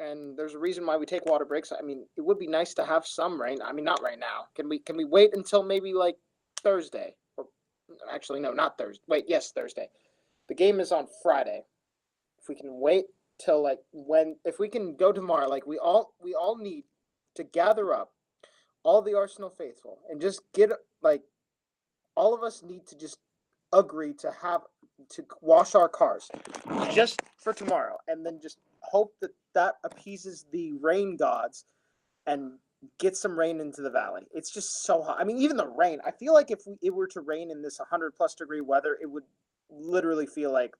and there's a reason why we take water breaks. I mean, it would be nice to have some rain. I mean, not right now. Can we wait until maybe like Thursday? Or actually, no, not Thursday. Wait, yes, Thursday. The game is on Friday. If we can wait till if we can go tomorrow, we all need to gather up all the Arsenal faithful and just get all of us need to just agree to wash our cars just for tomorrow, and then just hope that appeases the rain gods and get some rain into the valley. It's just so hot. I mean, even the rain, I feel like if it were to rain in this 100+ degree weather, it would literally feel like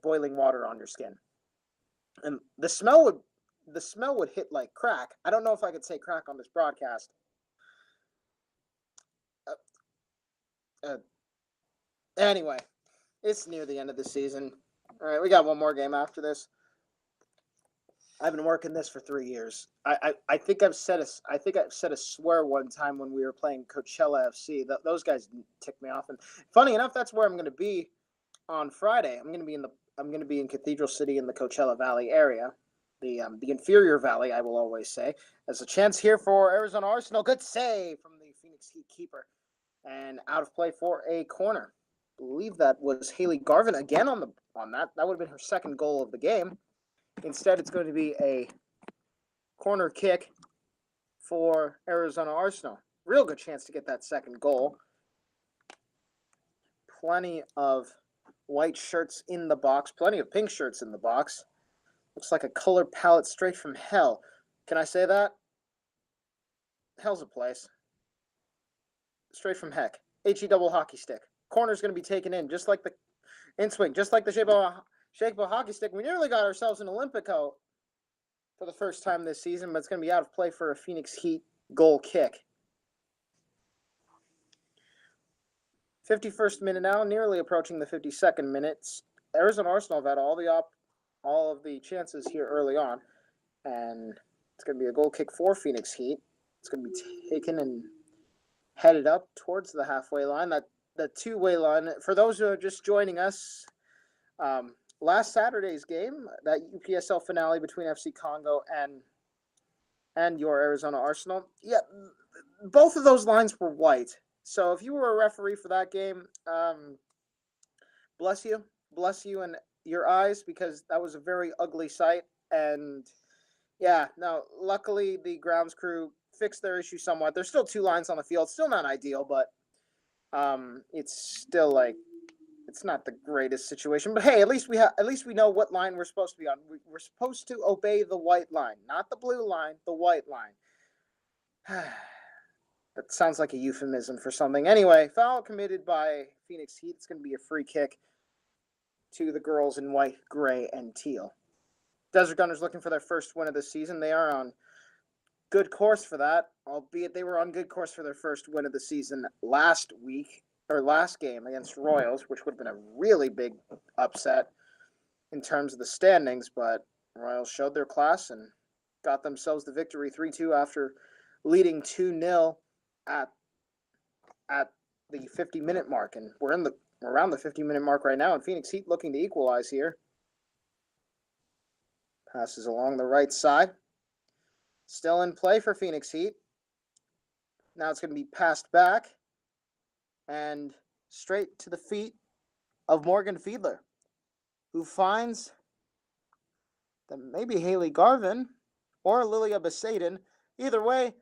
boiling water on your skin. And the smell would hit like crack. I don't know if I could say crack on this broadcast. Anyway, it's near the end of the season. All right, we got one more game after this. I've been working this for 3 years. I think I've said a swear one time when we were playing Coachella FC. Those guys ticked me off. And funny enough, that's where I'm going to be on Friday. I'm going to be in Cathedral City in the Coachella Valley area, the inferior valley, I will always say. There's a chance here for Arizona Arsenal. Good save from the Phoenix Heat keeper, and out of play for a corner. I believe that was Haley Garvin again on that. That would have been her second goal of the game. Instead, it's going to be a corner kick for Arizona Arsenal. Real good chance to get that second goal. Plenty of white shirts in the box. Plenty of pink shirts in the box. Looks like a color palette straight from hell. Can I say that? Hell's a place. Straight from heck. HE double hockey stick. Corner's going to be taken in just like the in swing, just like the shakeable hockey stick. We nearly got ourselves an Olympico for the first time this season, but it's going to be out of play for a Phoenix Heat goal kick. 51st minute now, nearly approaching the 52nd minute. Arizona Arsenal have had all of the chances here early on, and it's going to be a goal kick for Phoenix Heat. It's going to be taken and headed up towards the halfway line. The two-way line. For those who are just joining us, last Saturday's game, that UPSL finale between FC Congo and your Arizona Arsenal, yeah, both of those lines were white. So if you were a referee for that game, bless you and your eyes, because that was a very ugly sight. And yeah, no, luckily the grounds crew fixed their issue somewhat. There's still two lines on the field, still not ideal, but it's still it's not the greatest situation. But hey, at least we know what line we're supposed to be on. We're supposed to obey the white line, not the blue line, the white line. That sounds like a euphemism for something. Anyway, foul committed by Phoenix Heat. It's going to be a free kick to the girls in white, gray, and teal. Desert Gunners looking for their first win of the season. They are on good course for that, albeit they were on good course for their first win of the season last game against Royals, which would have been a really big upset in terms of the standings, but Royals showed their class and got themselves the victory 3-2 after leading 2-0 at the 50-minute mark, and we're around the 50-minute mark right now, and Phoenix Heat looking to equalize here. Passes along the right side. Still in play for Phoenix Heat. Now it's going to be passed back and straight to the feet of Morgan Fiedler, who finds that maybe Haley Garvin or Lilia Besaden. Either way,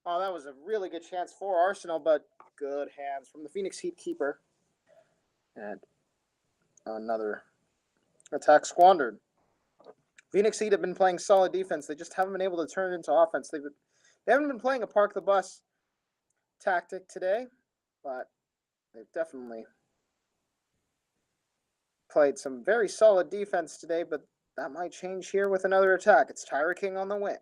that was a really good chance for Arsenal, but good hands from the Phoenix Heat keeper. And another attack squandered. Phoenix Heat have been playing solid defense. They just haven't been able to turn it into offense. They haven't been playing a park the bus tactic today, but they've definitely played some very solid defense today, but that might change here with another attack. It's Tyra King on the wing.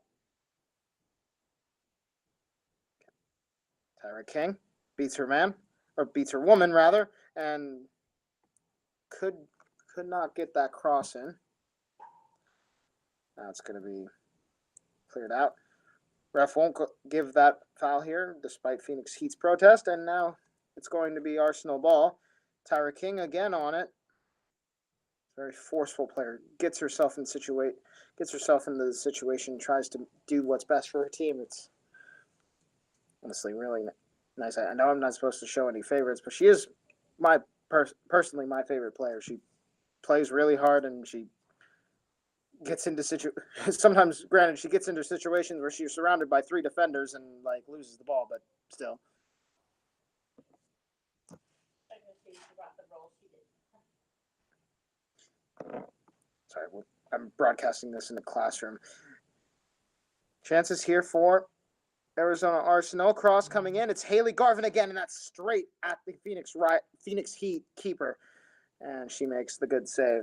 Tyra King beats her woman rather, and could not get that cross in. Now it's going to be cleared out. Ref won't give that foul here, despite Phoenix Heat's protest, and now it's going to be Arsenal ball. Tyra King again on it. Very forceful player. Gets herself into the situation, tries to do what's best for her team. It's honestly really nice. I know I'm not supposed to show any favorites, but she is personally my favorite player. She plays really hard, and she gets into sometimes, granted, she gets into situations where she's surrounded by three defenders and loses the ball, but still. Sorry, I'm broadcasting this in the classroom. Chances here for Arizona Arsenal. Cross coming in. It's Haley Garvin again, and that's straight at the Phoenix Heat keeper. And she makes the good save.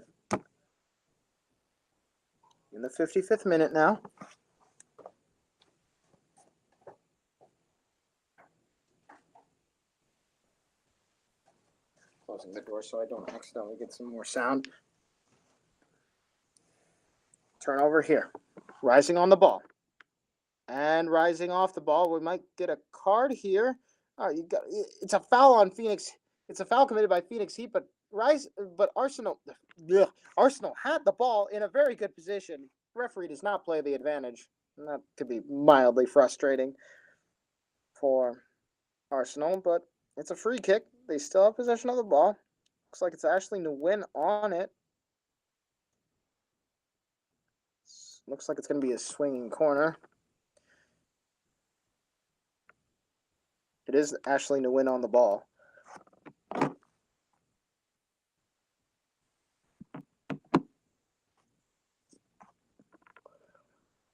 In the 55th minute now. Closing the door so I don't accidentally get some more sound. Turnover here. Rising on the ball. And rising off the ball. We might get a card here. It's a foul on Phoenix. It's a foul committed by Phoenix Heat, but Arsenal had the ball in a very good position. Referee does not play the advantage. And that could be mildly frustrating for Arsenal, but it's a free kick. They still have possession of the ball. Looks like it's Ashley Nguyen on it. Looks like it's going to be a swinging corner. It is Ashley Nguyen on the ball.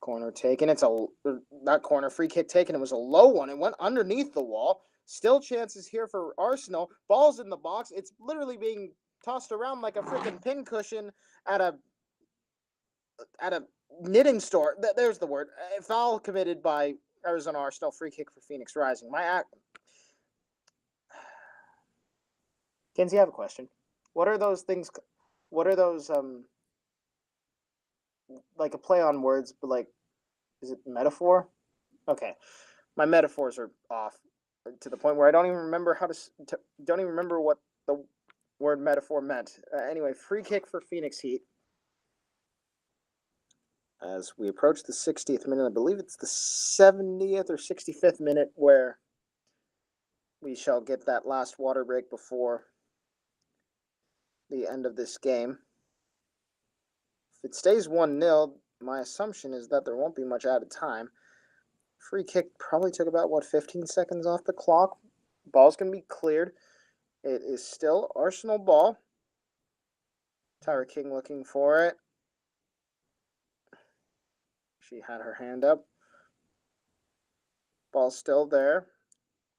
Corner taken. Free kick taken. It was a low one. It went underneath the wall. Still chances here for Arsenal. Ball's in the box. It's literally being tossed around like a freaking pincushion at a knitting store. There's the word. Foul committed by Arizona Arsenal. Free kick for Phoenix Rising. Kenzie, I have a question. What are those things? What are those like a play on words, but like, is it metaphor? Okay, my metaphors are off to the point where I don't even remember don't even remember what the word metaphor meant. Anyway, free kick for Phoenix Heat. As we approach the 60th minute, I believe it's the 70th or 65th minute where we shall get that last water break before the end of this game. If it stays 1-0, my assumption is that there won't be much added time. Free kick probably took about, 15 seconds off the clock. Ball's going to be cleared. It is still Arsenal ball. Tyra King looking for it. She had her hand up. Ball's still there.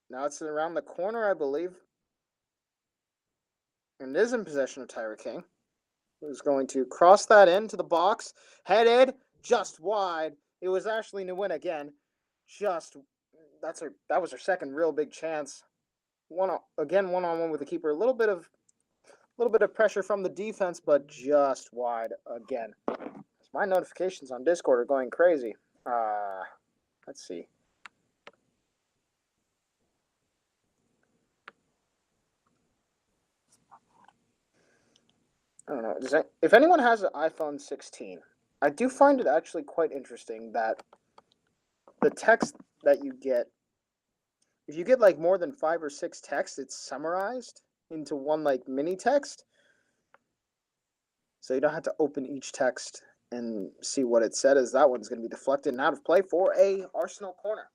Now it's around the corner, I believe. And it is in possession of Tyra King, who's going to cross that into the box. Headed just wide. It was Ashley Nguyen again. That was her second real big chance. One-on-one with the keeper. A little bit of pressure from the defense, but just wide again. My notifications on Discord are going crazy. Let's see. I don't know. If anyone has an iPhone 16, I do find it actually quite interesting that the text that you get, if you get like more than 5 or 6 texts, it's summarized into one like mini text. So you don't have to open each text and see what it said, as that one's going to be deflected and out of play for a Arsenal corner.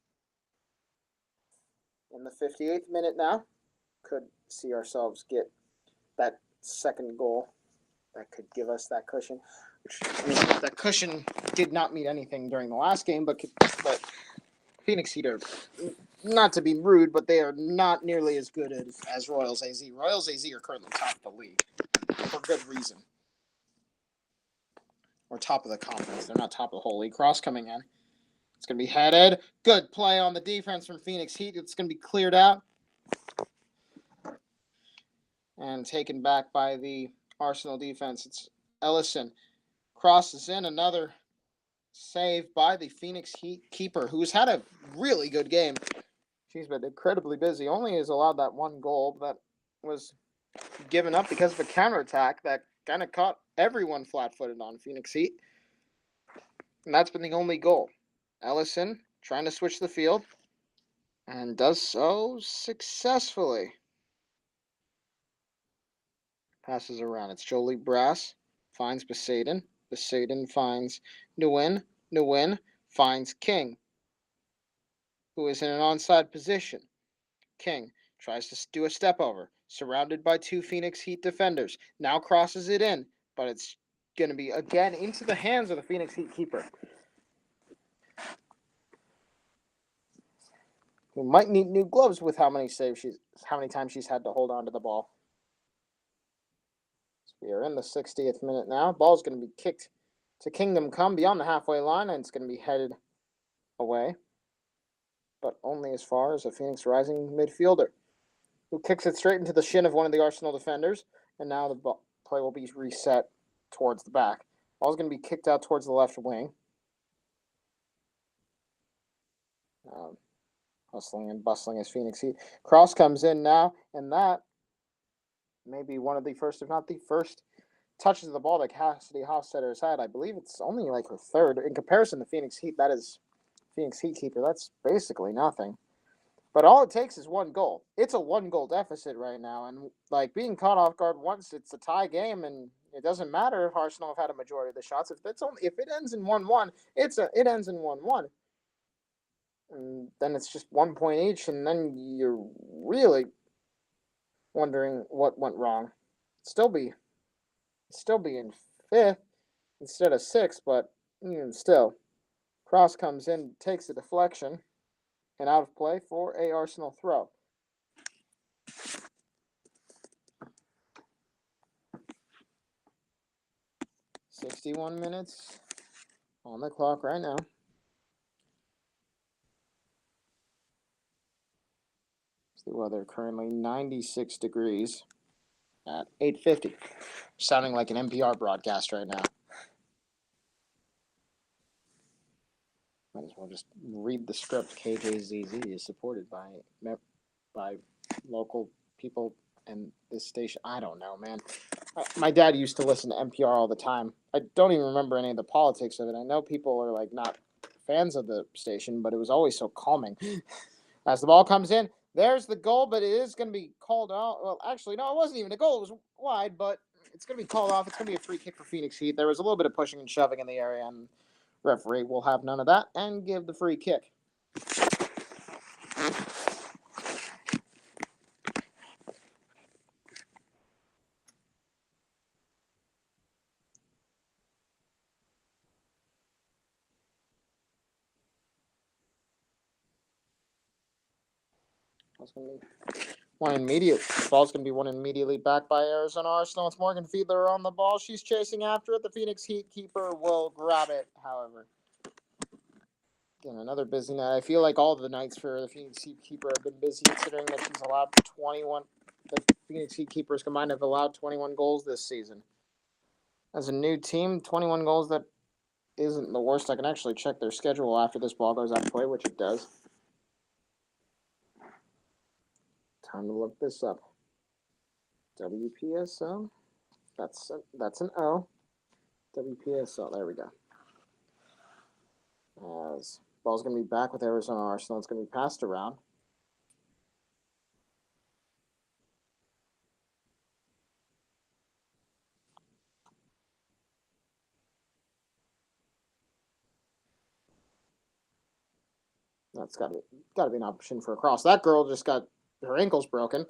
In the 58th minute now, could see ourselves get that second goal that could give us that cushion. That cushion did not mean anything during the last game, but Phoenix Heat are, not to be rude, but they are not nearly as good as Royals AZ. Royals AZ are currently top of the league for good reason. Or top of the conference. They're not top of the whole league. Cross coming in. It's going to be headed. Good play on the defense from Phoenix Heat. It's going to be cleared out. And taken back by the Arsenal defense. It's Ellison. Crosses in. Another save by the Phoenix Heat keeper, who's had a really good game. She's been incredibly busy. Only has allowed that one goal that was given up because of a counterattack that kind of caught everyone flat-footed on Phoenix Heat. And that's been the only goal. Ellison trying to switch the field and does so successfully. Passes around. It's Jolie Brass. Finds Besaden. Besaden finds Nguyen. Nguyen finds King, who is in an onside position. King tries to do a step over, surrounded by 2 Phoenix Heat defenders. Now crosses it in, but it's going to be again into the hands of the Phoenix Heat keeper, who might need new gloves with how many times she's had to hold on to the ball. So we are in the 60th minute now. Ball's going to be kicked to Kingdom Come beyond the halfway line, and it's going to be headed away, but only as far as a Phoenix Rising midfielder, who kicks it straight into the shin of one of the Arsenal defenders, and now the play will be reset towards the back. Ball's going to be kicked out towards the left wing. Hustling and bustling as Phoenix Heat. Cross comes in now, and that may be one of the first, if not the first, touches of the ball that Cassidy Hofstetter has had. I believe it's only like her third. In comparison to Phoenix Heat, that is Phoenix Heat keeper. That's basically nothing. But all it takes is one goal. It's a one-goal deficit right now, and like being caught off guard once, it's a tie game, and it doesn't matter if Arsenal have had a majority of the shots. If it ends in 1-1, it ends in 1-1. And then it's just 1 point each, and then you're really wondering what went wrong. Still be in fifth instead of sixth, but even still, Cross comes in, takes a deflection, and out of play for a Arsenal throw. "61 minutes on the clock right now. The weather currently 96 degrees at 8:50. Sounding like an NPR broadcast right now. Might as well just read the script. KJZZ is supported by local people and this station. I don't know, man. My dad used to listen to NPR all the time. I don't even remember any of the politics of it. I know people are like not fans of the station, but it was always so calming. As the ball comes in, there's the goal, but it is going to be called out. Well, actually, no, it wasn't even a goal. It was wide, but it's going to be called off. It's going to be a free kick for Phoenix Heat. There was a little bit of pushing and shoving in the area, and referee will have none of that and give the free kick. That's going to be one immediate. Ball's going to be one immediately back by Arizona Arsenal. It's Morgan Fiedler on the ball. She's chasing after it. The Phoenix Heat keeper will grab it, however. Again, another busy night. I feel like all the nights for the Phoenix Heat keeper have been busy, considering that she's allowed 21. The Phoenix Heat keepers combined have allowed 21 goals this season. As a new team, 21 goals, that isn't the worst. I can actually check their schedule after this ball goes out of play, which it does. Time to look this up. WPSL. That's an O. WPSL. There we go. As ball's going to be back with Arizona Arsenal. It's going to be passed around. That's got to be an option for a cross. That girl just got her ankles broken.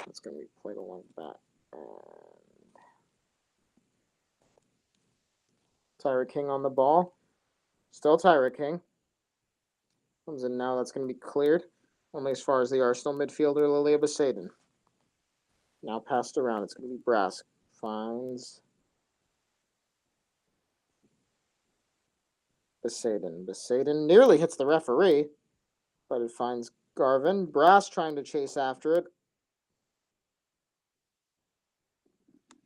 It's going to be played along that. And Tyra King on the ball. Still Tyra King. Comes in now. That's going to be cleared. Only as far as the Arsenal midfielder, Lilia Besaden. Now passed around. It's going to be Brass. Finds Besaden. Besaden nearly hits the referee, but it finds Garvin. Brass trying to chase after it.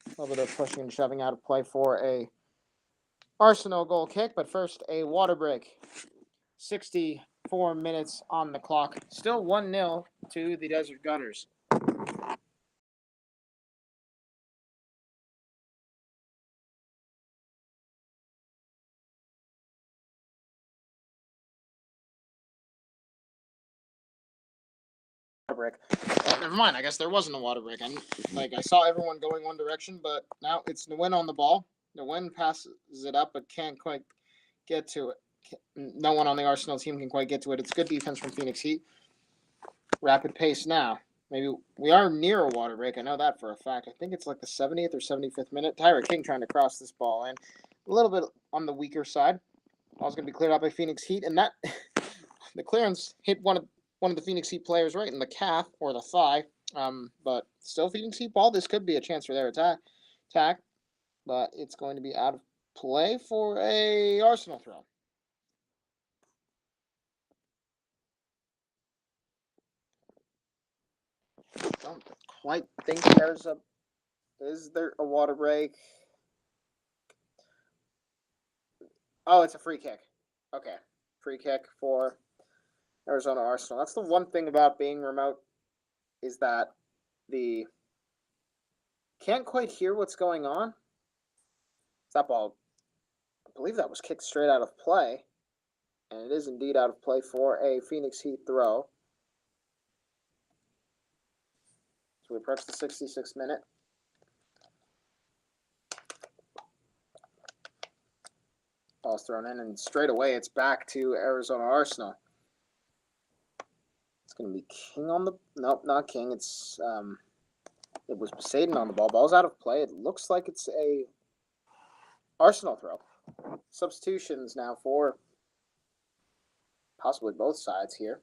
A little bit of pushing and shoving out of play for a Arsenal goal kick, but first a water break. 64 minutes on the clock. Still 1-0 to the Desert Gunners. Break. Never mind. I guess there wasn't a water break. I saw everyone going one direction, but now it's Nguyen on the ball. Nguyen passes it up, but can't quite get to it. No one on the Arsenal team can quite get to it. It's good defense from Phoenix Heat. Rapid pace now. Maybe we are near a water break. I know that for a fact. I think it's like the 70th or 75th minute. Tyra King trying to cross this ball in. A little bit on the weaker side. Ball's going to be cleared out by Phoenix Heat, and that the clearance hit one of the Phoenix Heat players right in the calf or the thigh. But still Phoenix Heat ball. This could be a chance for their attack, but it's going to be out of play for a Arsenal throw. Don't quite think is there a water break? Oh, it's a free kick. Okay. Free kick for Arizona Arsenal. That's the one thing about being remote, is that the can't quite hear what's going on. That ball, I believe that was kicked straight out of play. And it is indeed out of play for a Phoenix Heat throw. So we approach the 66th minute. Ball's thrown in, and straight away it's back to Arizona Arsenal. It's going to be King on the... Nope, not King. It's it was Poseidon on the ball. Ball's out of play. It looks like it's a Arsenal throw. Substitutions now for possibly both sides here.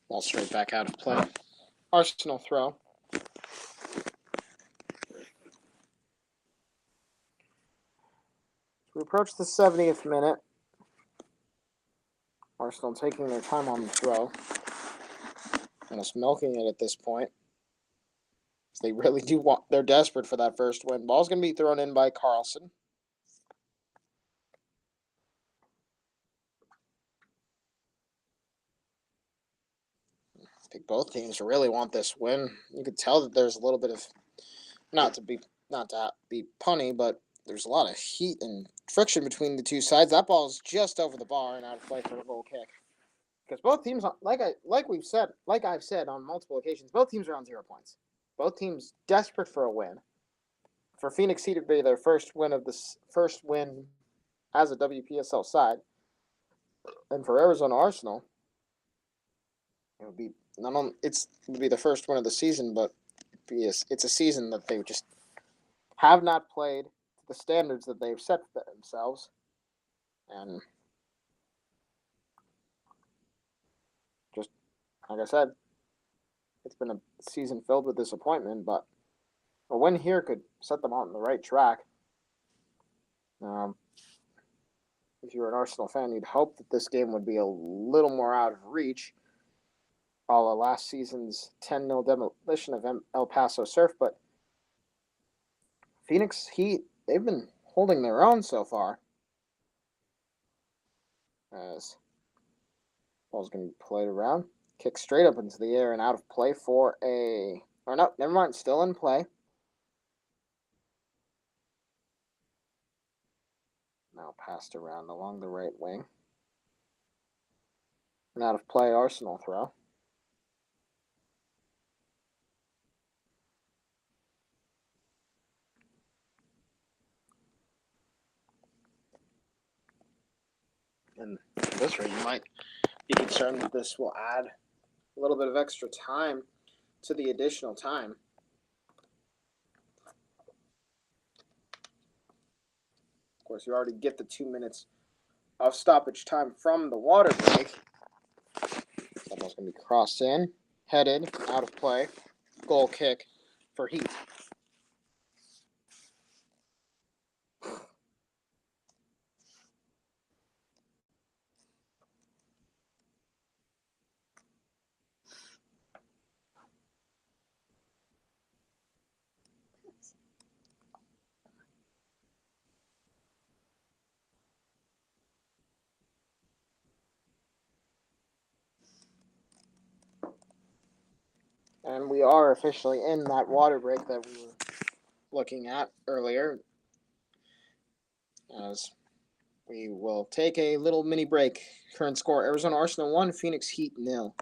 Ball straight back out of play. Arsenal throw. We approach the 70th minute. Arsenal taking their time on the throw. Almost milking it at this point. They really do want... They're desperate for that first win. Ball's going to be thrown in by Carlson. I think both teams really want this win. You could tell that there's a little bit of... Not to be punny, but there's a lot of heat and friction between the two sides. That ball's just over the bar and out of play for a goal kick. Because both teams, like I've said on multiple occasions, both teams are on 0 points. Both teams desperate for a win. For Phoenix Heat to be their first win as a WPSL side, and for Arizona Arsenal, it would be the first win of the season, but it's a season that they just have not played to the standards that they've set for themselves, and just like I said, it's been a season filled with disappointment, but a win here could set them on the right track. If you're an Arsenal fan, you'd hope that this game would be a little more out of reach, a la last season's 10-0 demolition of El Paso Surf, but Phoenix Heat, they've been holding their own so far. As ball's going to be played around. Kick straight up into the air and out of play for a... Or no, never mind, still in play. Now passed around along the right wing. An out of play Arsenal throw. And at this rate, you might be concerned that this will add a little bit of extra time to the additional time. Of course, you already get the 2 minutes of stoppage time from the water break. That ball's going to be crossed in, headed, out of play. Goal kick for Heat. And we are officially in that water break that we were looking at earlier, as we will take a little mini break. Current score, Arizona Arsenal 1, Phoenix Heat 0.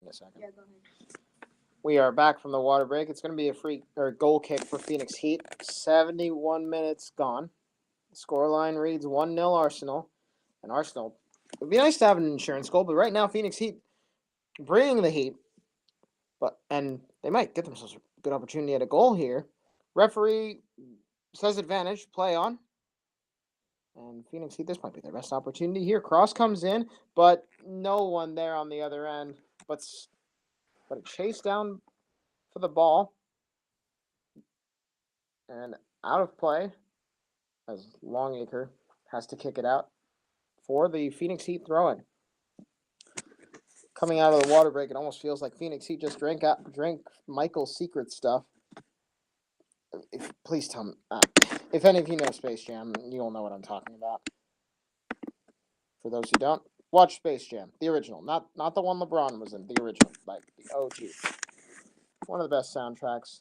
In a second. Yeah, go ahead. We are back from the water break. It's going to be a free or goal kick for Phoenix Heat. 71 minutes gone. Scoreline reads 1-0 Arsenal. And Arsenal, it would be nice to have an insurance goal, but right now Phoenix Heat bringing the Heat. And they might get themselves a good opportunity at a goal here. Referee says advantage, play on. And Phoenix Heat, this might be their best opportunity here. Cross comes in, but no one there on the other end. But a chase down for the ball. And out of play, as Longacre has to kick it out for the Phoenix Heat throw-in. Coming out of the water break, it almost feels like Phoenix Heat just drank Michael's secret stuff. Please tell me. If any of you know Space Jam, you'll know what I'm talking about. For those who don't, watch Space Jam, the original, not the one LeBron was in, the original, like the OG. One of the best soundtracks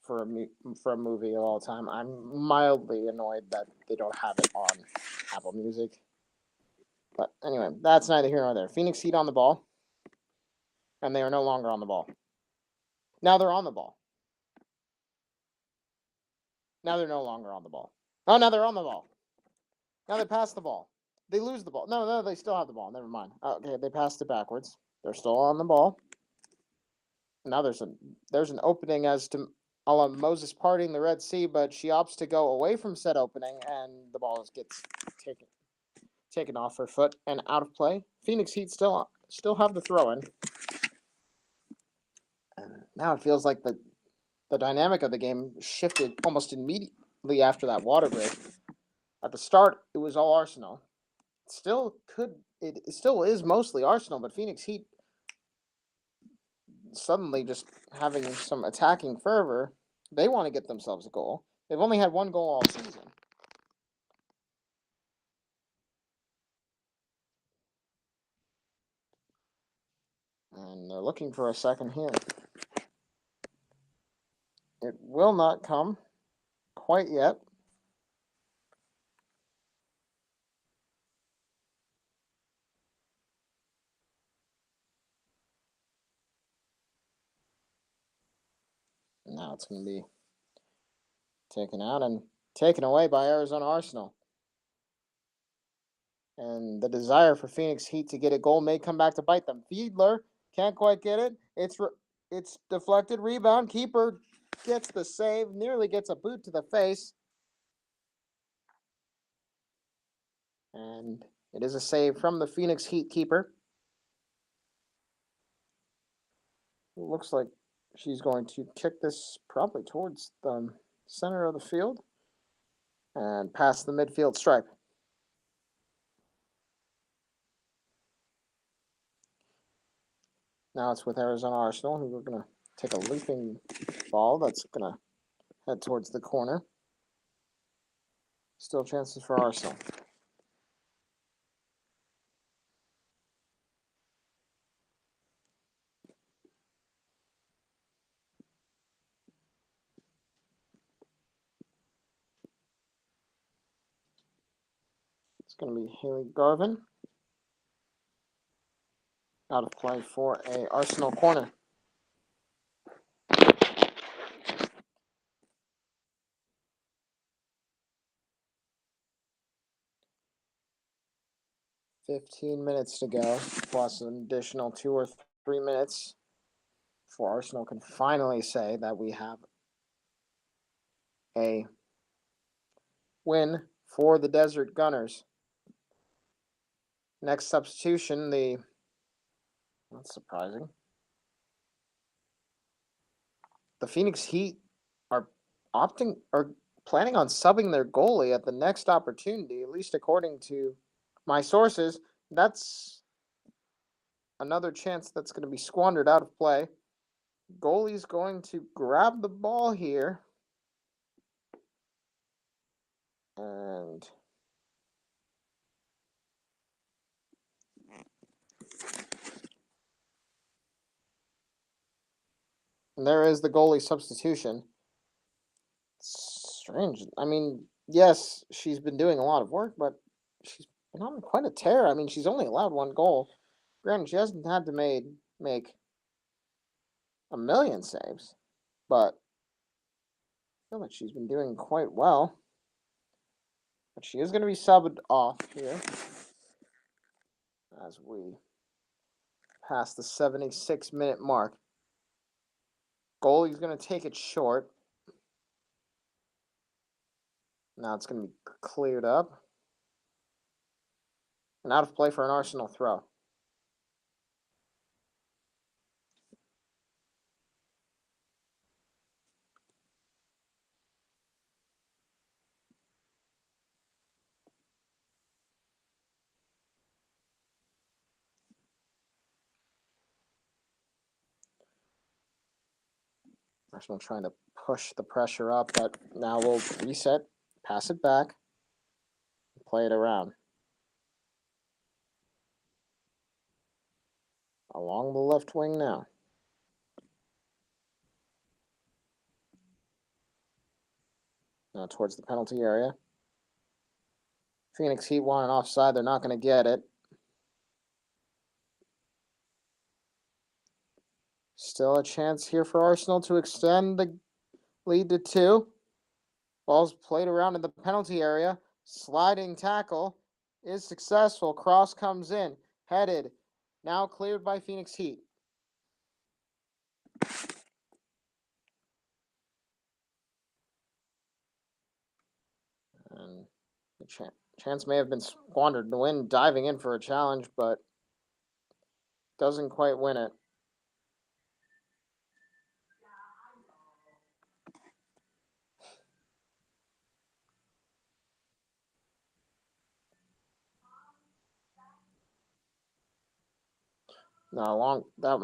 for a movie of all time. I'm mildly annoyed that they don't have it on Apple Music. But anyway, that's neither here nor there. Phoenix Heat on the ball, and they are no longer on the ball. Now they're on the ball. Now they're no longer on the ball. Oh, now they're on the ball. Now they pass the ball. They lose the ball. No, they still have the ball. Never mind. Okay, they passed it backwards. They're still on the ball. Now there's an opening as to a la Moses parting the Red Sea, but she opts to go away from said opening, and the ball gets taken off her foot and out of play. Phoenix Heat still have the throw-in. And now it feels like the dynamic of the game shifted almost immediately after that water break. At the start, it was all Arsenal. It still is mostly Arsenal, but Phoenix Heat suddenly just having some attacking fervor. They want to get themselves a goal. They've only had one goal all season. And they're looking for a second here. It will not come quite yet. Now it's going to be taken out and taken away by Arizona Arsenal. And the desire for Phoenix Heat to get a goal may come back to bite them. Fiedler can't quite get it. It's deflected. Rebound. Keeper gets the save. Nearly gets a boot to the face. And it is a save from the Phoenix Heat keeper. It looks like she's going to kick this probably towards the center of the field and past the midfield stripe. Now it's with Arizona Arsenal, who we're going to take a looping ball that's going to head towards the corner. Still chances for Arsenal. It's going to be Haley Garvin. Out of play for a Arsenal corner. $15 to go, plus an additional 2 or 3 minutes before Arsenal can finally say that we have a win for the Desert Gunners. Next substitution, that's surprising. The Phoenix Heat are planning on subbing their goalie at the next opportunity, at least according to my sources. That's another chance that's going to be squandered out of play. Goalie's going to grab the ball here. And there is the goalie substitution. It's strange. I mean, yes, she's been doing a lot of work, but she's been on quite a tear. I mean, she's only allowed one goal. Granted, she hasn't had to make a million saves, but I feel like she's been doing quite well. But she is going to be subbed off here as we pass the 76-minute mark. Goalie's going to take it short. Now it's going to be cleared up. And out of play for an Arsenal throw. Arsenal trying to push the pressure up, but now we'll reset, pass it back, play it around. Along the left wing now. Now towards the penalty area. Phoenix Heat want an offside. They're not going to get it. Still a chance here for Arsenal to extend the lead to 2. Ball's played around in the penalty area. Sliding tackle is successful. Cross comes in. Headed. Now cleared by Phoenix Heat. And the chance may have been squandered. Nguyen diving in for a challenge, but doesn't quite win it. Now, that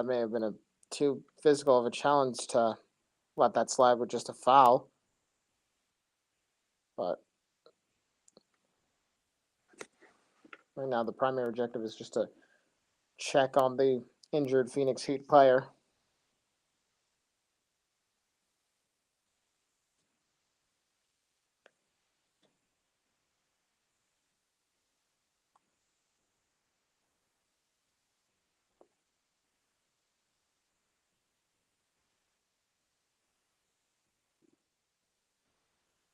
may have been a too physical of a challenge to let that slide with just a foul. But right now, the primary objective is just to check on the injured Phoenix Heat player.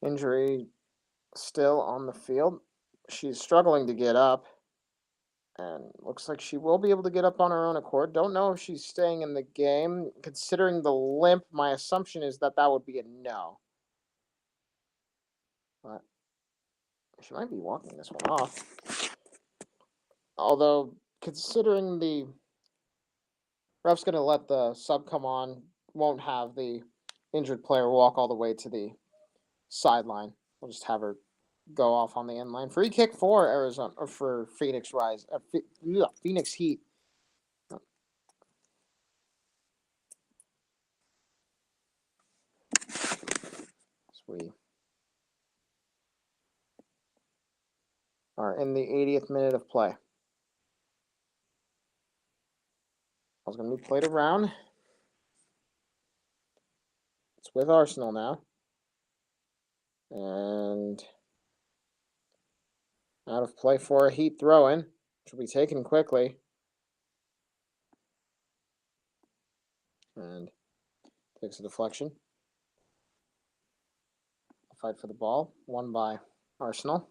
Injury still on the field. She's struggling to get up. And looks like she will be able to get up on her own accord. Don't know if she's staying in the game. Considering the limp, my assumption is that would be a no. But she might be walking this one off. Although, considering the ref's going to let the sub come on, won't have the injured player walk all the way to the sideline. We'll just have her go off on the end line. Free kick for Arizona, or for Phoenix Phoenix Heat. We are in the 80th minute of play. I was going to be played around. It's with Arsenal now. And out of play for a Heat throw-in, which will be taken quickly. And takes a deflection. Fight for the ball, won by Arsenal.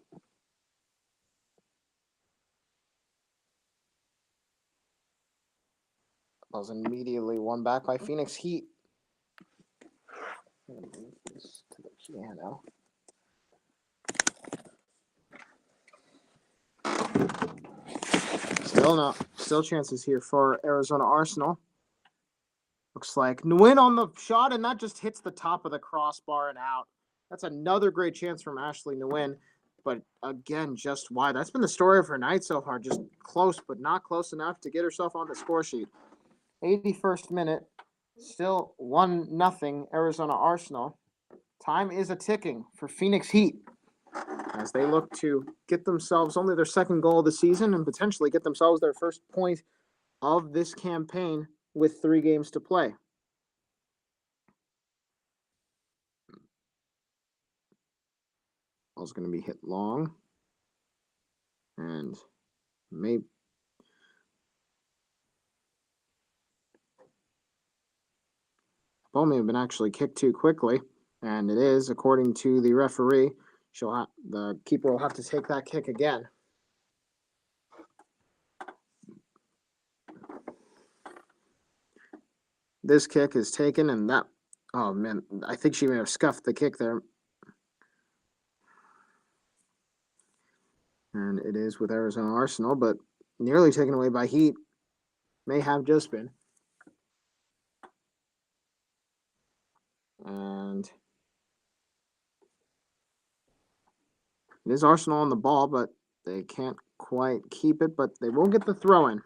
Ball's immediately won back by Phoenix Heat. I'm going to move this to the piano. Still chances here for Arizona Arsenal. Looks like Nguyen on the shot, and that just hits the top of the crossbar and out. That's another great chance from Ashley Nguyen, but again, just wide. That's been the story of her night so far. Just close, but not close enough to get herself on the score sheet. 81st minute, still 1-0 Arizona Arsenal. Time is a-ticking for Phoenix Heat as they look to get themselves only their second goal of the season and potentially get themselves their first point of this campaign with 3 games to play. Ball's going to be hit long. And maybe Ball may have been actually kicked too quickly, and it is, according to the referee. The keeper will have to take that kick again. This kick is taken, and that, oh man, I think she may have scuffed the kick there. And it is with Arizona Arsenal, but nearly taken away by Heat. May have just been. And it is Arsenal on the ball, but they can't quite keep it, but they will get the throw in.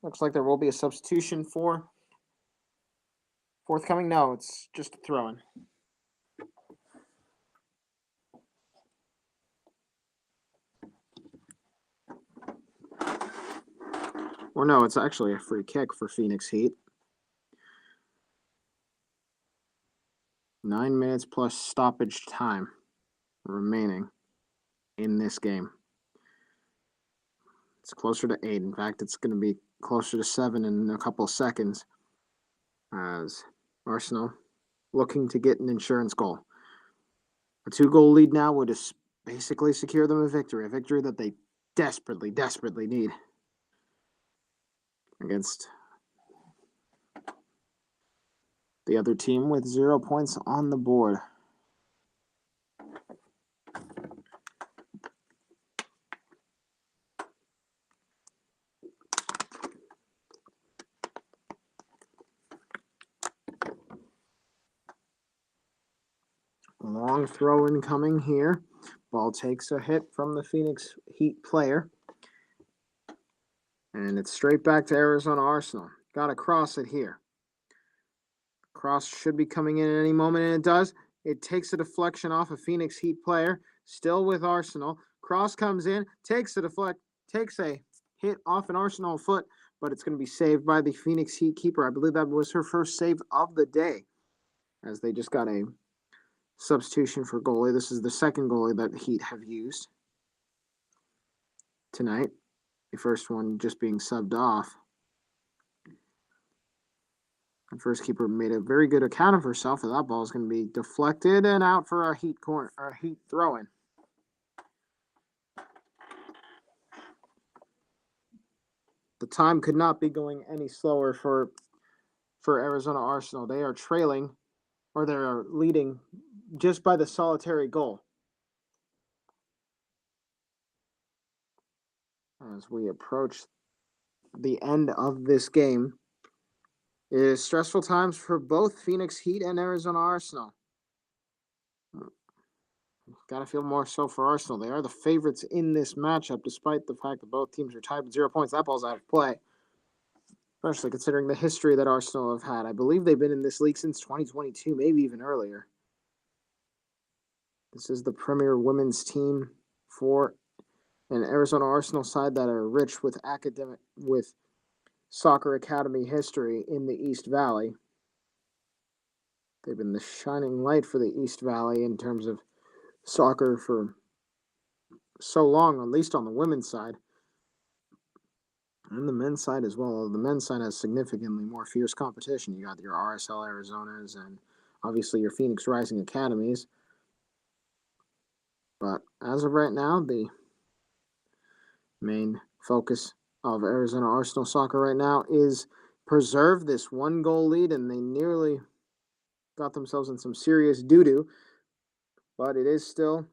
Looks like there will be a substitution for forthcoming. No, it's just a throw in. Or no, it's actually a free kick for Phoenix Heat. 9 minutes plus stoppage time remaining in this game. It's closer to 8. In fact, it's going to be closer to 7 in a couple of seconds as Arsenal looking to get an insurance goal. A 2-goal lead now would just basically secure them a victory that they desperately, desperately need against the other team with 0 points on the board. Long throw incoming here. Ball takes a hit from the Phoenix Heat player. And it's straight back to Arizona Arsenal. Got to cross it here. Cross should be coming in at any moment, and it does. It takes a deflection off a Phoenix Heat player. Still with Arsenal. Cross comes in, takes a hit off an Arsenal foot, but it's going to be saved by the Phoenix Heat keeper. I believe that was her first save of the day, as they just got a substitution for goalie. This is the second goalie that the Heat have used tonight. The first one just being subbed off. The first keeper made a very good account of herself, and that ball is going to be deflected and out for our Heat throw-in. The time could not be going any slower for Arizona Arsenal. They are trailing, or they are leading just by the solitary goal. As we approach the end of this game, it is stressful times for both Phoenix Heat and Arizona Arsenal. Got to feel more so for Arsenal. They are the favorites in this matchup, despite the fact that both teams are tied with 0 points. That ball's out of play, especially considering the history that Arsenal have had. I believe they've been in this league since 2022, maybe even earlier. This is the premier women's team for an Arizona Arsenal side that are rich with soccer academy history in the East Valley. They've been the shining light for the East Valley in terms of soccer for so long, at least on the women's side. And the men's side as well. The men's side has significantly more fierce competition. You got your RSL Arizonas and obviously your Phoenix Rising Academies. But as of right now, the main focus of Arizona Arsenal soccer right now is preserve this 1-goal lead, and they nearly got themselves in some serious doo-doo. But it is still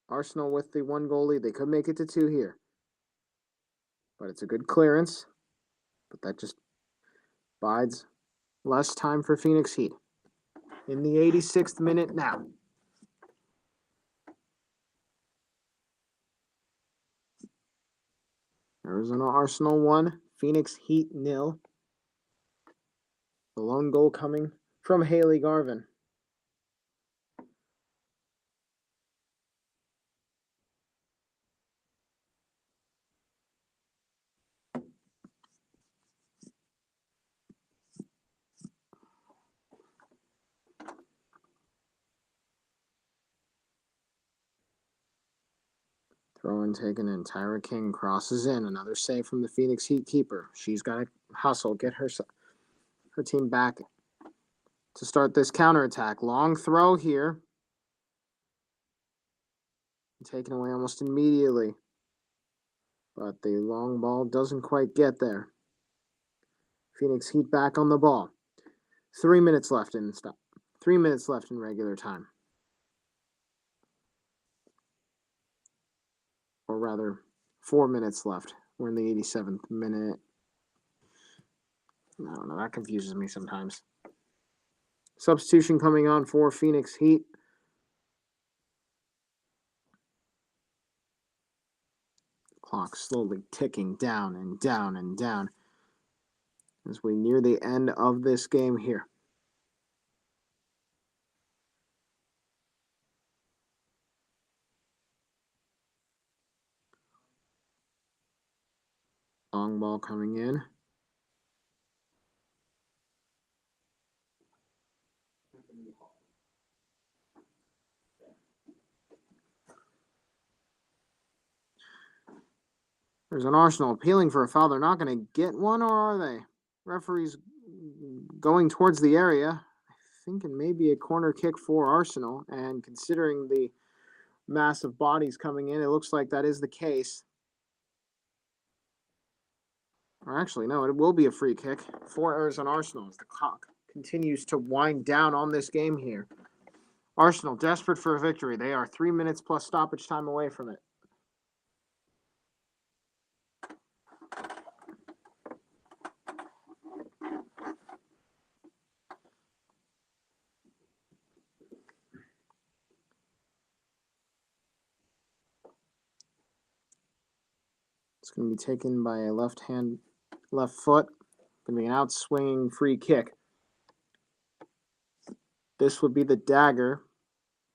Arsenal with the 1-goal lead. They could make it to 2 here. But it's a good clearance. But that just bides less time for Phoenix Heat. In the 86th minute now. Arizona Arsenal 1, Phoenix Heat 0. The lone goal coming from Haley Garvin. Throw in taken in. Tyra King crosses in. Another save from the Phoenix Heat keeper. She's got to hustle, get her team back to start this counterattack. Long throw here. Taken away almost immediately. But the long ball doesn't quite get there. Phoenix Heat back on the ball. 3 minutes left in stop. 3 minutes left in regular time. Or rather, 4 minutes left. We're in the 87th minute. I don't know, that confuses me sometimes. Substitution coming on for Phoenix Heat. Clock slowly ticking down and down and down as we near the end of this game here. Long ball coming in. There's an Arsenal appealing for a foul. They're not going to get one, or are they? Referee's going towards the area. Thinking maybe a corner kick for Arsenal. And considering the massive bodies coming in, it looks like that is the case. Or actually, no, it will be a free kick for Arizona Arsenal as the clock continues to wind down on this game here. Arsenal desperate for a victory. They are 3 minutes plus stoppage time away from it. It's going to be taken by a left foot. Going to be an out-swinging free kick. This would be the dagger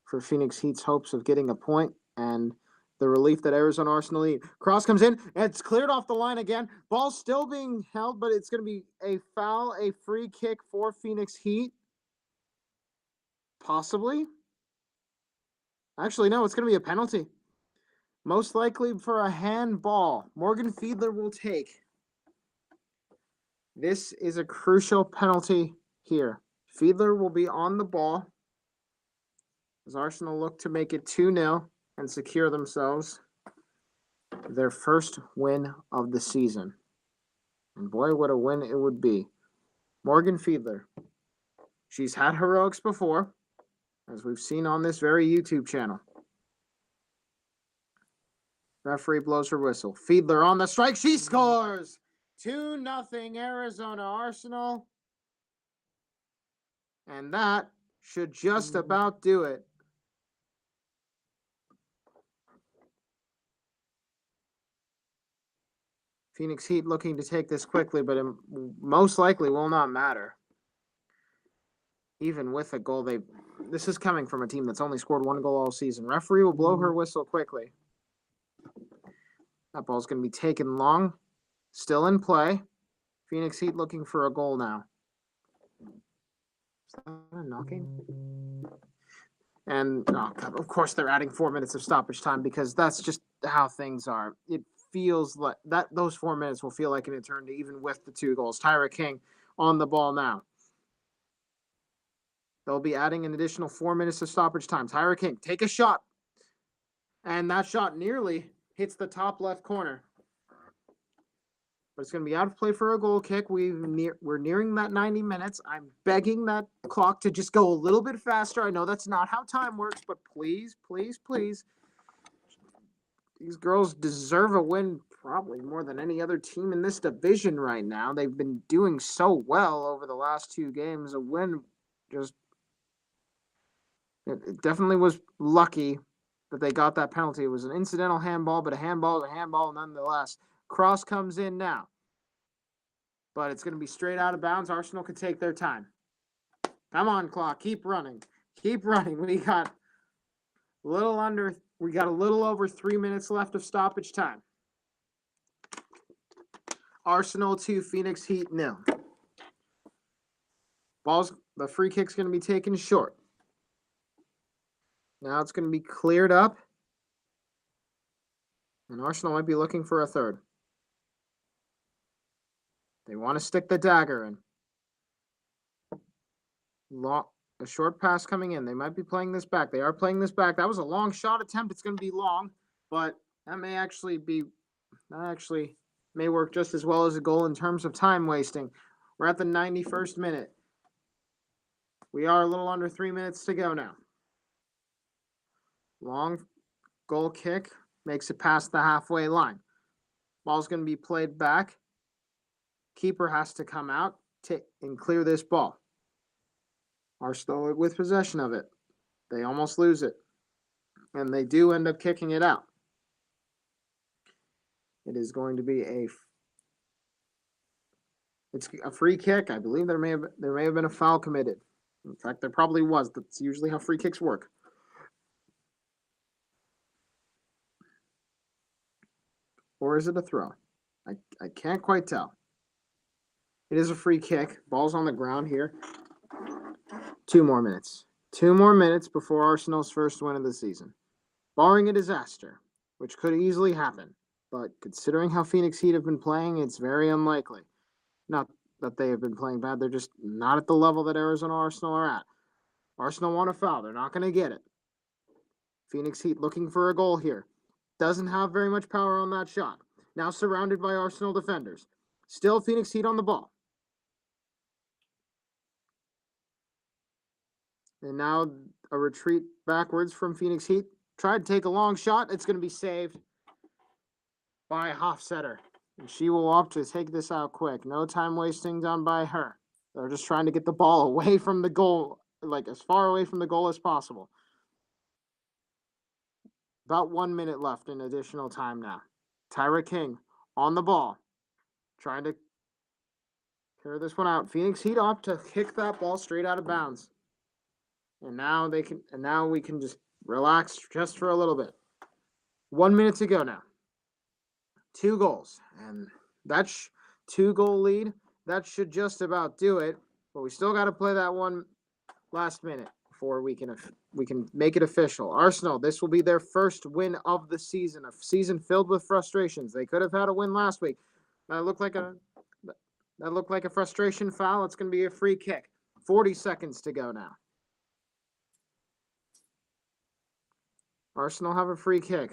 for Phoenix Heat's hopes of getting a point and the relief that Arizona Arsenal need. Cross comes in, and it's cleared off the line again. Ball still being held, but it's going to be a foul, a free kick for Phoenix Heat. Possibly. Actually, no, it's going to be a penalty. Most likely for a handball. Morgan Fiedler will take. This is a crucial penalty here. Fiedler will be on the ball as Arsenal look to make it 2-0 and secure themselves their first win of the season. And boy, what a win it would be. Morgan Fiedler. She's had heroics before, as we've seen on this very YouTube channel. Referee blows her whistle. Fiedler on the strike. She scores! 2-0 Arizona Arsenal. And that should just about do it. Phoenix Heat looking to take this quickly, but it most likely will not matter. Even with a goal, this is coming from a team that's only scored 1 goal all season. Referee will blow her whistle quickly. That ball's going to be taken long. Still in play. Phoenix Heat looking for a goal now. Is that a knocking? And of course they're adding 4 minutes of stoppage time because that's just how things are. It feels like that those 4 minutes will feel like an eternity even with the 2 goals. Tyra King on the ball now. They'll be adding an additional 4 minutes of stoppage time. Tyra King, take a shot. And that shot nearly hits the top left corner. But it's going to be out of play for a goal kick. We're nearing that 90 minutes. I'm begging that clock to just go a little bit faster. I know that's not how time works, but please, please, please. These girls deserve a win probably more than any other team in this division right now. They've been doing so well over the last 2 games. A win just... It definitely was lucky that they got that penalty. It was an incidental handball, but a handball is a handball nonetheless. Cross comes in now. But it's going to be straight out of bounds. Arsenal can take their time. Come on, clock. Keep running. Keep running. We got a little over 3 minutes left of stoppage time. Arsenal 2, Phoenix Heat 0. The free kick's going to be taken short. Now it's going to be cleared up. And Arsenal might be looking for a third. They want to stick the dagger in. A short pass coming in. They might be playing this back. They are playing this back. That was a long shot attempt. It's going to be long, but that may work just as well as a goal in terms of time wasting. We're at the 91st minute. We are a little under 3 minutes to go now. Long goal kick makes it past the halfway line. Ball's going to be played back. Keeper has to come out and clear this ball. Arsenal with possession of it. They almost lose it. And they do end up kicking it out. It is going to be it's a free kick. I believe there may have been a foul committed. In fact, there probably was. That's usually how free kicks work. Or is it a throw? I can't quite tell. It is a free kick. Ball's on the ground here. 2 more minutes. 2 more minutes before Arsenal's first win of the season. Barring a disaster, which could easily happen. But considering how Phoenix Heat have been playing, it's very unlikely. Not that they have been playing bad. They're just not at the level that Arizona Arsenal are at. Arsenal want a foul. They're not going to get it. Phoenix Heat looking for a goal here. Doesn't have very much power on that shot. Now surrounded by Arsenal defenders. Still Phoenix Heat on the ball. And now a retreat backwards from Phoenix Heat. Tried to take a long shot. It's going to be saved by Hofstetter. And she will opt to take this out quick. No time wasting done by her. They're just trying to get the ball away from the goal, like as far away from the goal as possible. About 1 minute left in additional time now. Tyra King on the ball. Trying to carry this one out. Phoenix Heat opt to kick that ball straight out of bounds. And now we can just relax just for a little bit. 1 minute to go now. 2 goals. And that's 2-goal lead. That should just about do it. But we still got to play that one last minute before we can make it official. Arsenal, this will be their first win of the season. A season filled with frustrations. They could have had a win last week. That looked like a frustration foul. It's going to be a free kick. 40 seconds to go now. Arsenal have a free kick.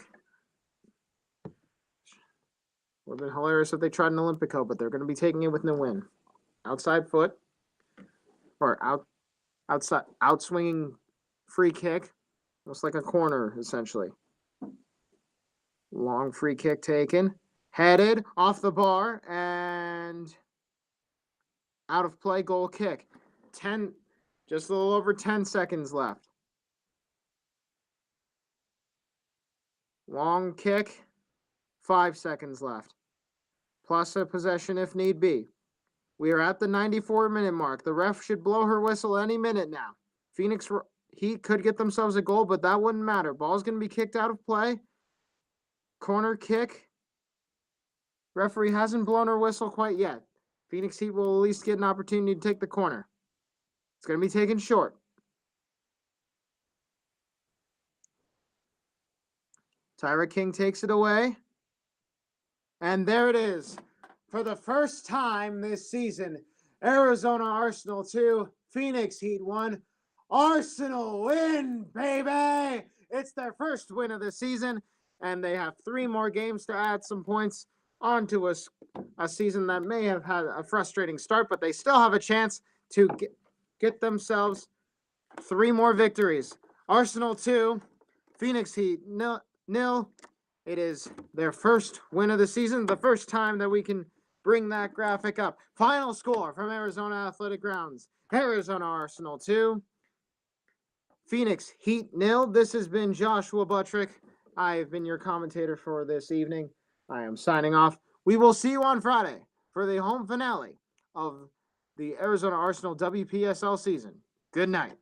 Would have been hilarious if they tried an Olympico, but they're going to be taking it with no win. Outside foot, or outswinging free kick, almost like a corner, essentially. Long free kick taken, headed off the bar, and out of play, goal kick. Just a little over 10 seconds left. Long kick, 5 seconds left. Plus a possession if need be. We are at the 94-minute mark. The ref should blow her whistle any minute now. Phoenix Heat could get themselves a goal, but that wouldn't matter. Ball's going to be kicked out of play. Corner kick. Referee hasn't blown her whistle quite yet. Phoenix Heat will at least get an opportunity to take the corner. It's going to be taken short. Tyra King takes it away. And there it is. For the first time this season, Arizona Arsenal 2, Phoenix Heat 1. Arsenal win, baby! It's their first win of the season, and they have 3 more games to add some points onto a season that may have had a frustrating start, but they still have a chance to get themselves 3 more victories. Arsenal 2, Phoenix Heat 0. It is their first win of the season, the first time that we can bring that graphic up. Final score from Arizona Athletic Grounds. Arizona Arsenal 2, Phoenix Heat 0. This has been Joshua Buttrick. I have been your commentator for this evening. I am signing off. We will see you on Friday for the home finale of the Arizona Arsenal WPSL season. Good night.